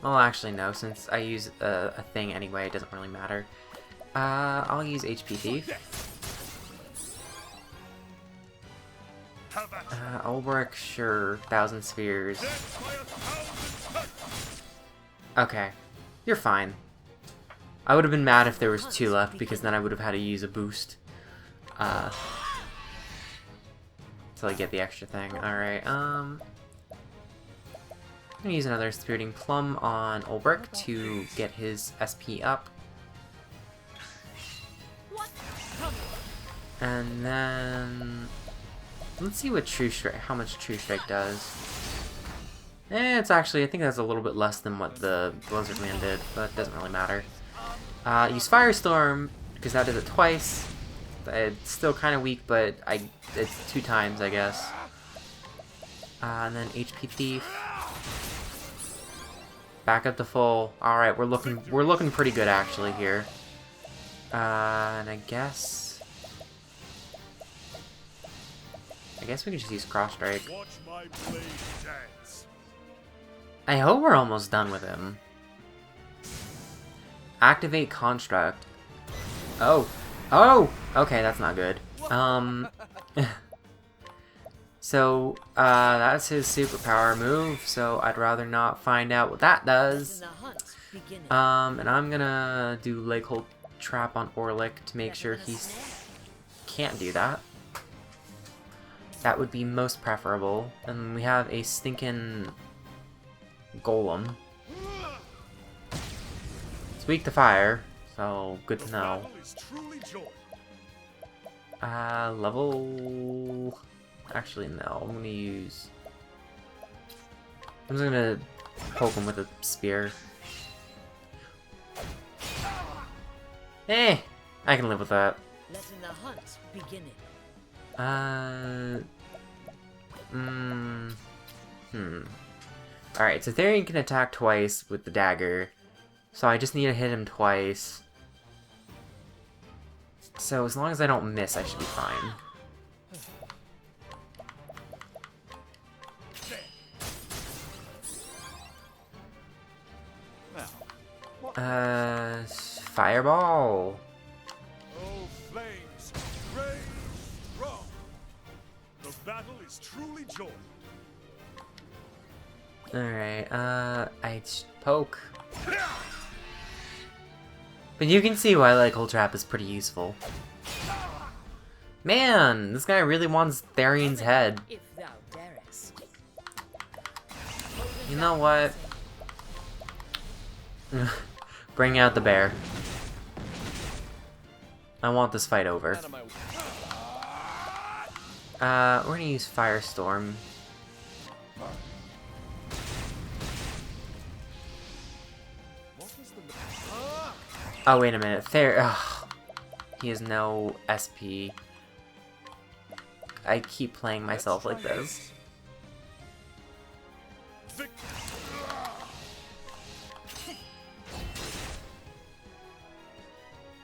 well, actually no, since I use a thing anyway, it doesn't really matter. I'll use HP Thief. Ulberg, sure, 1,000 Spheres. Okay, you're fine. I would have been mad if there was 2 left, because then I would have had to use a boost. Till I get the extra thing. Alright, I'm gonna use another Spiriting Plum on Ulberg to get his SP up. And then let's see what True Strike, how much True Strike does. It's actually, I think that's a little bit less than what the Blizzard Man did, but it doesn't really matter. Use Firestorm, because that does it twice. It's still kind of weak, but it's 2 times, I guess. And then HP Thief. Back up to full. All right, we're looking pretty good actually here. And I guess we can just use Cross Strike. Watch my blade dance. I hope we're almost done with him. Activate Construct. Oh, okay, that's not good. So, that's his superpower move, so I'd rather not find out what that does. The hunt beginning. And I'm gonna do Leg Hold Trap on Orlick to make sure he can't do that. That would be most preferable. And we have a stinking Golem. It's weak to fire, so good to know. Battle is truly joy. Level... Actually, no. I'm just gonna poke him with a spear. I can live with that. Letting the hunt beginning. Alright, so Therion can attack twice with the dagger. So I just need to hit him twice. So as long as I don't miss, I should be fine. Fireball. Oh, flames, rage strong. The battle is truly joy. Alright, I poke. But you can see why Leg Hold Trap is pretty useful. Man, this guy really wants Therion's head. If thou darest. You know what? Bring out the bear. I want this fight over. We're gonna use Firestorm. Oh, wait a minute. He has no SP. I keep playing myself like this.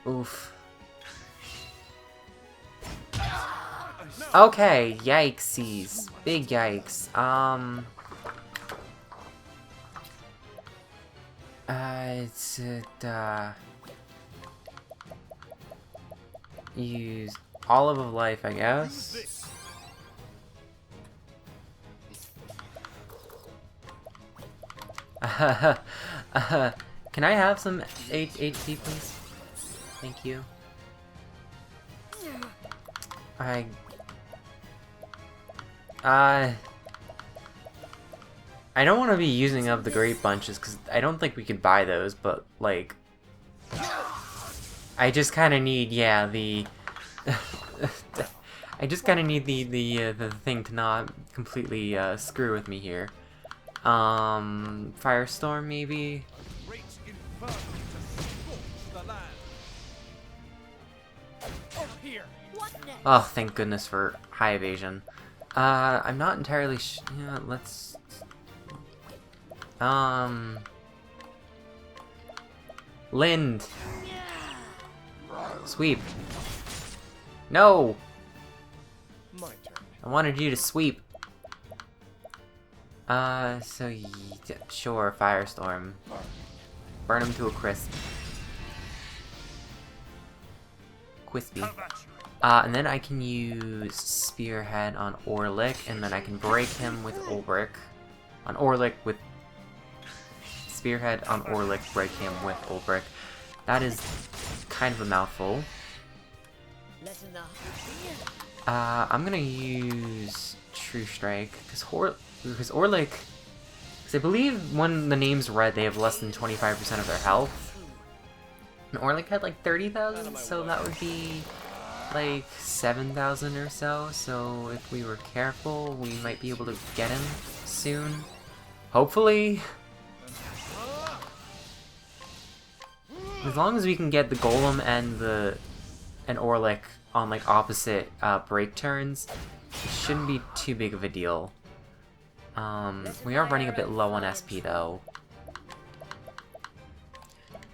Oof. Okay, yikesies. Big yikes. Use Olive of Life, I guess. Can I have some HP, please? Thank you. I don't want to be using up the Great Bunches, because I don't think we could buy those, but, like... I just kind of need, yeah, the... I just kind of need the thing to not completely screw with me here. Firestorm, maybe? Oh, thank goodness for high evasion. I'm not entirely yeah, let's... Lind! Sweep. No! My turn. I wanted you to sweep. So sure, Firestorm. Burn him to a crisp. Crispy. And then I can use Spearhead on Orlick, and then I can break him with Ulbrich. On Orlick with Spearhead on Orlick, break him with Ulbrich. That is kind of a mouthful. I'm gonna use True Strike, because Orlick... Because I believe when the name's red, they have less than 25% of their health. And Orlick had like 30,000, so that would be like 7,000 or so, so if we were careful, we might be able to get him soon. Hopefully. As long as we can get the Golem and Orlick on like opposite break turns, it shouldn't be too big of a deal. We are running a bit low on SP though.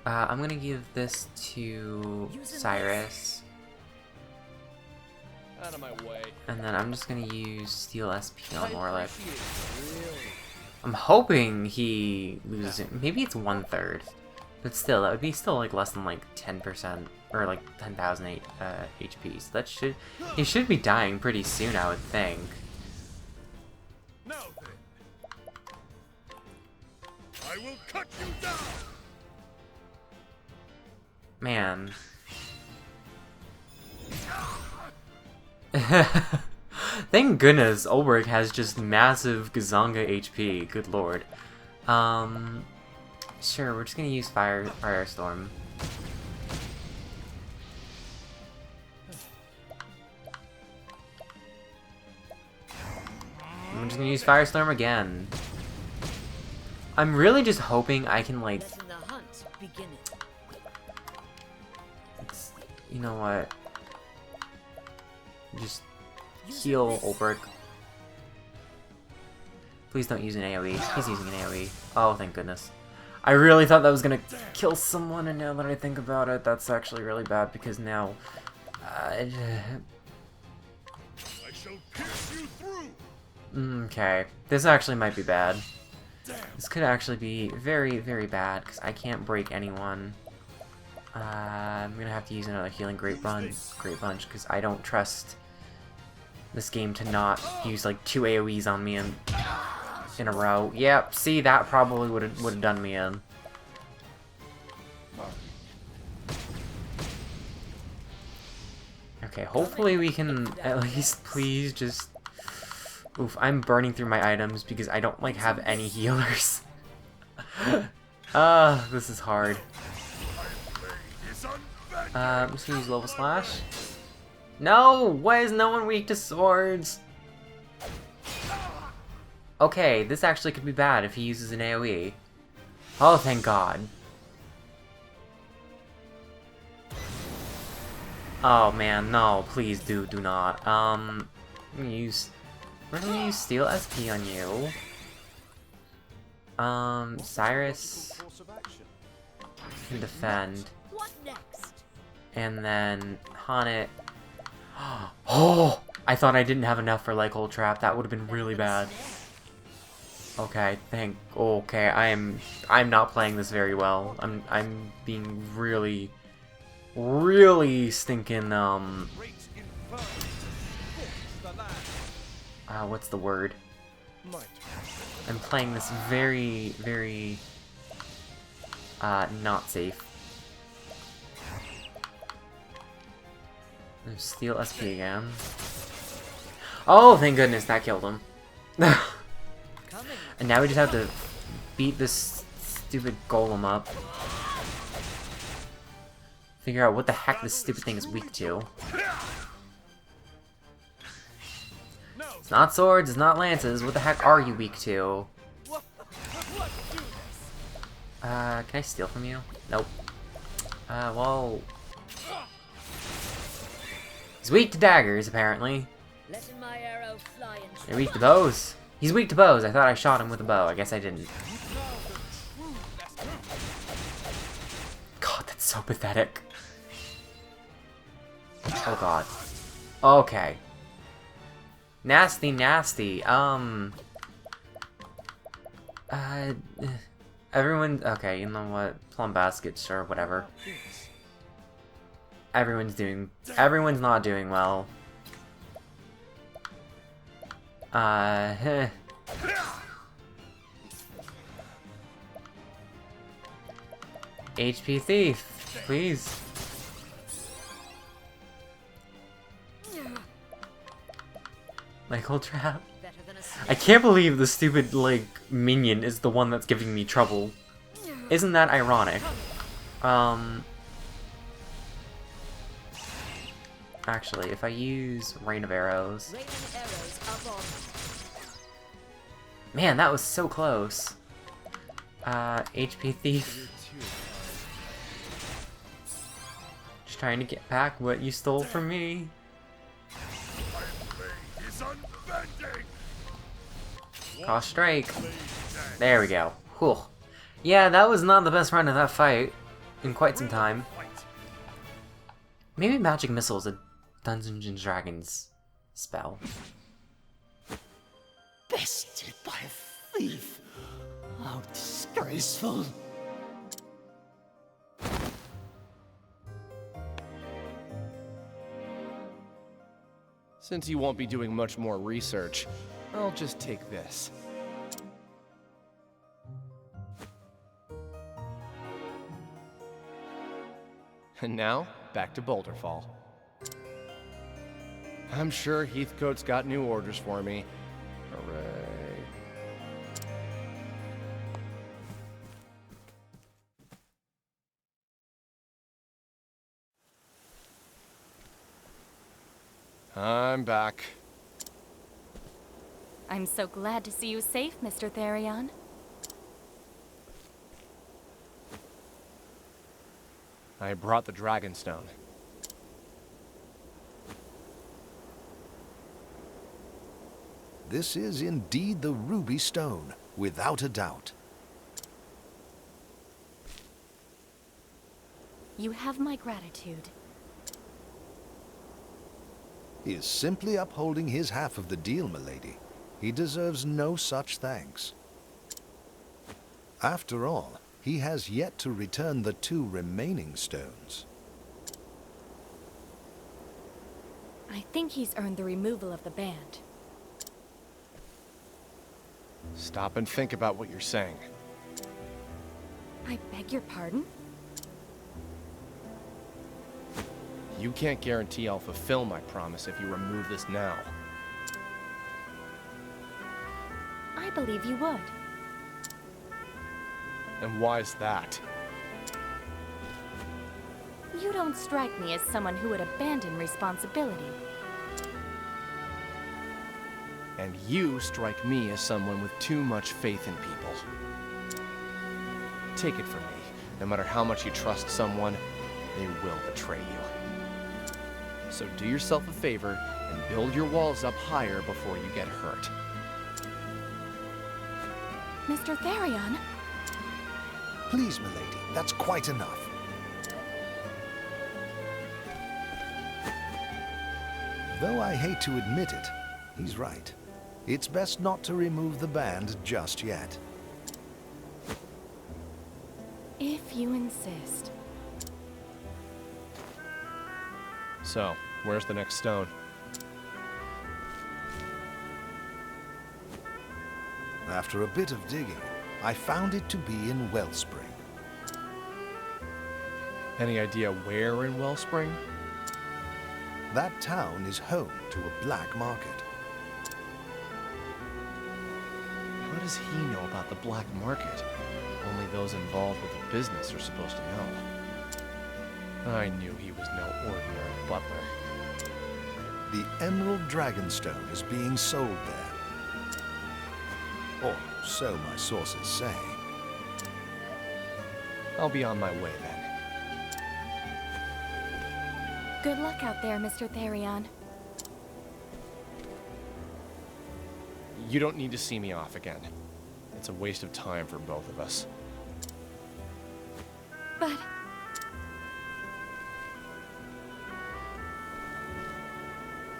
I'm gonna give this to Cyrus. Out of my way. And then I'm just gonna use Steel SP on I Orlick. appreciate it, really. I'm hoping he loses it. Maybe it's 1/3. But still, that would be still like less than like 10% or like 10,000 HP. So that he should be dying pretty soon, I would think. Now then, I will cut you down. Man. Thank goodness Ulbrich has just massive Gazanga HP. Good lord. Sure, we're just gonna use Firestorm. I'm just gonna use Firestorm again. I'm really just hoping I can like. Letting the hunt begin. You know what? Just heal Ulbrich. Please don't use an AoE. He's using an AoE. Oh, thank goodness. I really thought that was gonna kill someone, and now that I think about it, that's actually really bad because now. I shall pierce you through. Okay, this actually might be bad. This could actually be very, very bad because I can't break anyone. I'm gonna have to use another healing Great Bunch because I don't trust this game to not use like 2 AoEs on me in a row. Yep, see, that probably would have done me in. Okay, hopefully we can at least please just. Oof, I'm burning through my items because I don't like have any healers. This is hard. I'm just gonna use Level Slash. No! Why is no one weak to swords? Okay, this actually could be bad if he uses an AoE. Oh, thank God. Oh man, no, please do not. We're gonna use Steel SP on you. Cyrus can defend. What next? And then Haunted. Oh! I thought I didn't have enough for like Hold Trap. That would have been really bad. Okay, okay, I'm not playing this very well. I'm being really stinking what's the word? I'm playing this very not safe. There's Steel SP again. Oh, thank goodness, that killed him. And now we just have to beat this stupid golem up. Figure out what the heck this stupid thing is weak to. It's not swords, it's not lances. What the heck are you weak to? Can I steal from you? Nope. Well... He's weak to daggers, apparently. Letting my arrow fly and You're weak to bows. He's weak to bows. I thought I shot him with a bow. I guess I didn't. God, that's so pathetic. Oh God. Okay. Nasty. Everyone. Okay, you know what? Plum baskets or whatever. Everyone's not doing well. HP thief, please. Like Hold Trap. I can't believe the stupid like minion is the one that's giving me trouble. Isn't that ironic? Actually, if I use Rain of Arrows... Raining arrows up on Man, that was so close. HP Thief. Just trying to get back what you stole from me. My blade is unbending. Cross Strike. There we go. Whew. Yeah, that was not the best run of that fight in quite some time. Maybe Magic Missile is a Dungeons and Dragons spell. Bested by a thief. How disgraceful. Since you won't be doing much more research, I'll just take this. And now, back to Boulderfall. I'm sure Heathcote's got new orders for me. Hooray. I'm back. I'm so glad to see you safe, Mr. Therion. I brought the Dragonstone. This is indeed the Ruby Stone, without a doubt. You have my gratitude. He is simply upholding his half of the deal, milady. He deserves no such thanks. After all, he has yet to return the 2 remaining stones. I think he's earned the removal of the band. Stop and think about what you're saying. I beg your pardon? You can't guarantee I'll fulfill my promise if you remove this now. I believe you would. And why's that? You don't strike me as someone who would abandon responsibility. And you strike me as someone with too much faith in people. Take it from me, no matter how much you trust someone, they will betray you. So do yourself a favor and build your walls up higher before you get hurt. Mr. Therion? Please, milady, that's quite enough. Though I hate to admit it, he's right. It's best not to remove the band just yet. If you insist. So, where's the next stone? After a bit of digging, I found it to be in Wellspring. Any idea where in Wellspring? That town is home to a black market. How does he know about the black market? Only those involved with the business are supposed to know. I knew he was no ordinary butler. The Emerald Dragonstone is being sold there. Or so my sources say. I'll be on my way then. Good luck out there, Mr. Therion. You don't need to see me off again. It's a waste of time for both of us. But...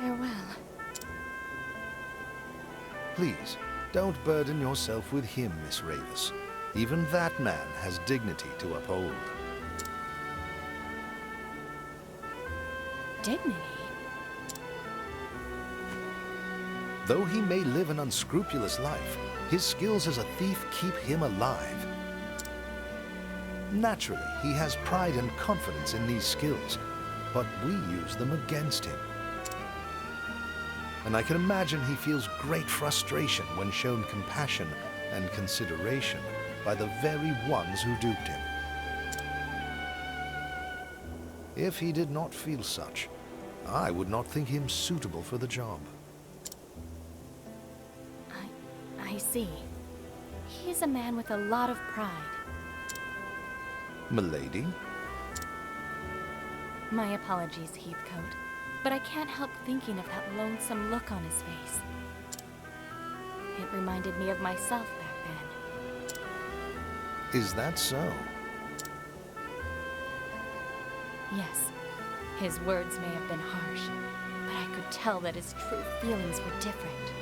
farewell. Please, don't burden yourself with him, Miss Ravis. Even that man has dignity to uphold. Dignity? Though he may live an unscrupulous life, his skills as a thief keep him alive. Naturally, he has pride and confidence in these skills, but we use them against him. And I can imagine he feels great frustration when shown compassion and consideration by the very ones who duped him. If he did not feel such, I would not think him suitable for the job. I see. He's a man with a lot of pride. Milady? My apologies, Heathcote, but I can't help thinking of that lonesome look on his face. It reminded me of myself back then. Is that so? Yes, his words may have been harsh, but I could tell that his true feelings were different.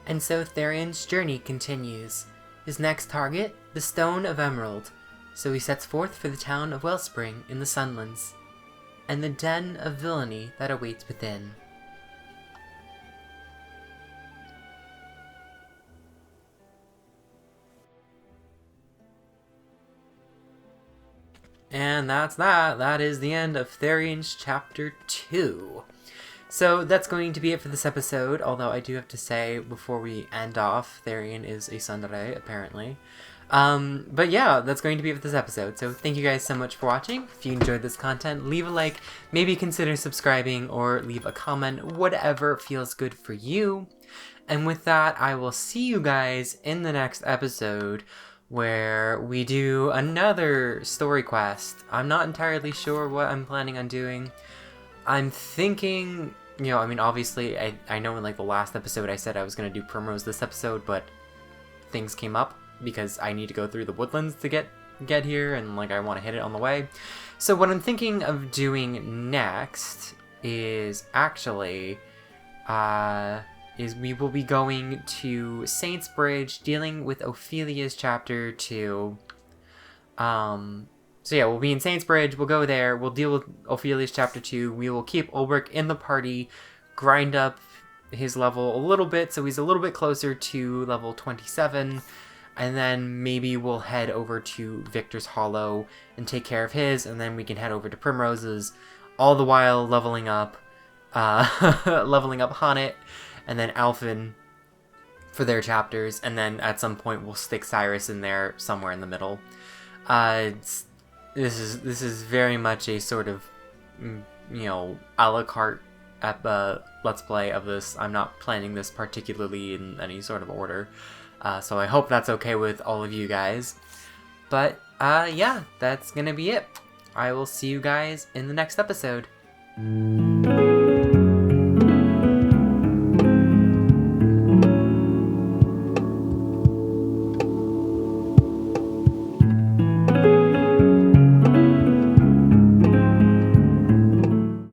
And so Therion's journey continues. His next target, the Stone of Emerald. So he sets forth for the town of Wellspring in the Sunlands, and the den of villainy that awaits within. And that's that. That is the end of Therion's Chapter 2. So that's going to be it for this episode, although I do have to say, before we end off, Therion is a tsundere, apparently. But yeah, that's going to be it for this episode. So thank you guys so much for watching. If you enjoyed this content, leave a like, maybe consider subscribing, or leave a comment, whatever feels good for you. And with that, I will see you guys in the next episode, where we do another story quest. I'm not entirely sure what I'm planning on doing. I'm thinking, you know, I mean, obviously, I know in like the last episode I said I was going to do Primrose this episode, but things came up because I need to go through the woodlands to get here, and like I want to hit it on the way. So what I'm thinking of doing next is actually, is we will be going to Saint's Bridge, dealing with Ophelia's Chapter 2. So yeah, we'll be in Saint's Bridge, we'll go there, we'll deal with Ophelia's Chapter 2, we will keep Ulrich in the party, grind up his level a little bit, so he's a little bit closer to level 27, and then maybe we'll head over to Victor's Hollow and take care of his, and then we can head over to Primrose's, all the while leveling up Honnet, and then Alphen for their chapters, and then at some point we'll stick Cyrus in there somewhere in the middle. This is very much a sort of, you know, a la carte let's play of this. I'm not planning this particularly in any sort of order, so I hope that's okay with all of you guys. But yeah, that's gonna be it. I will see you guys in the next episode.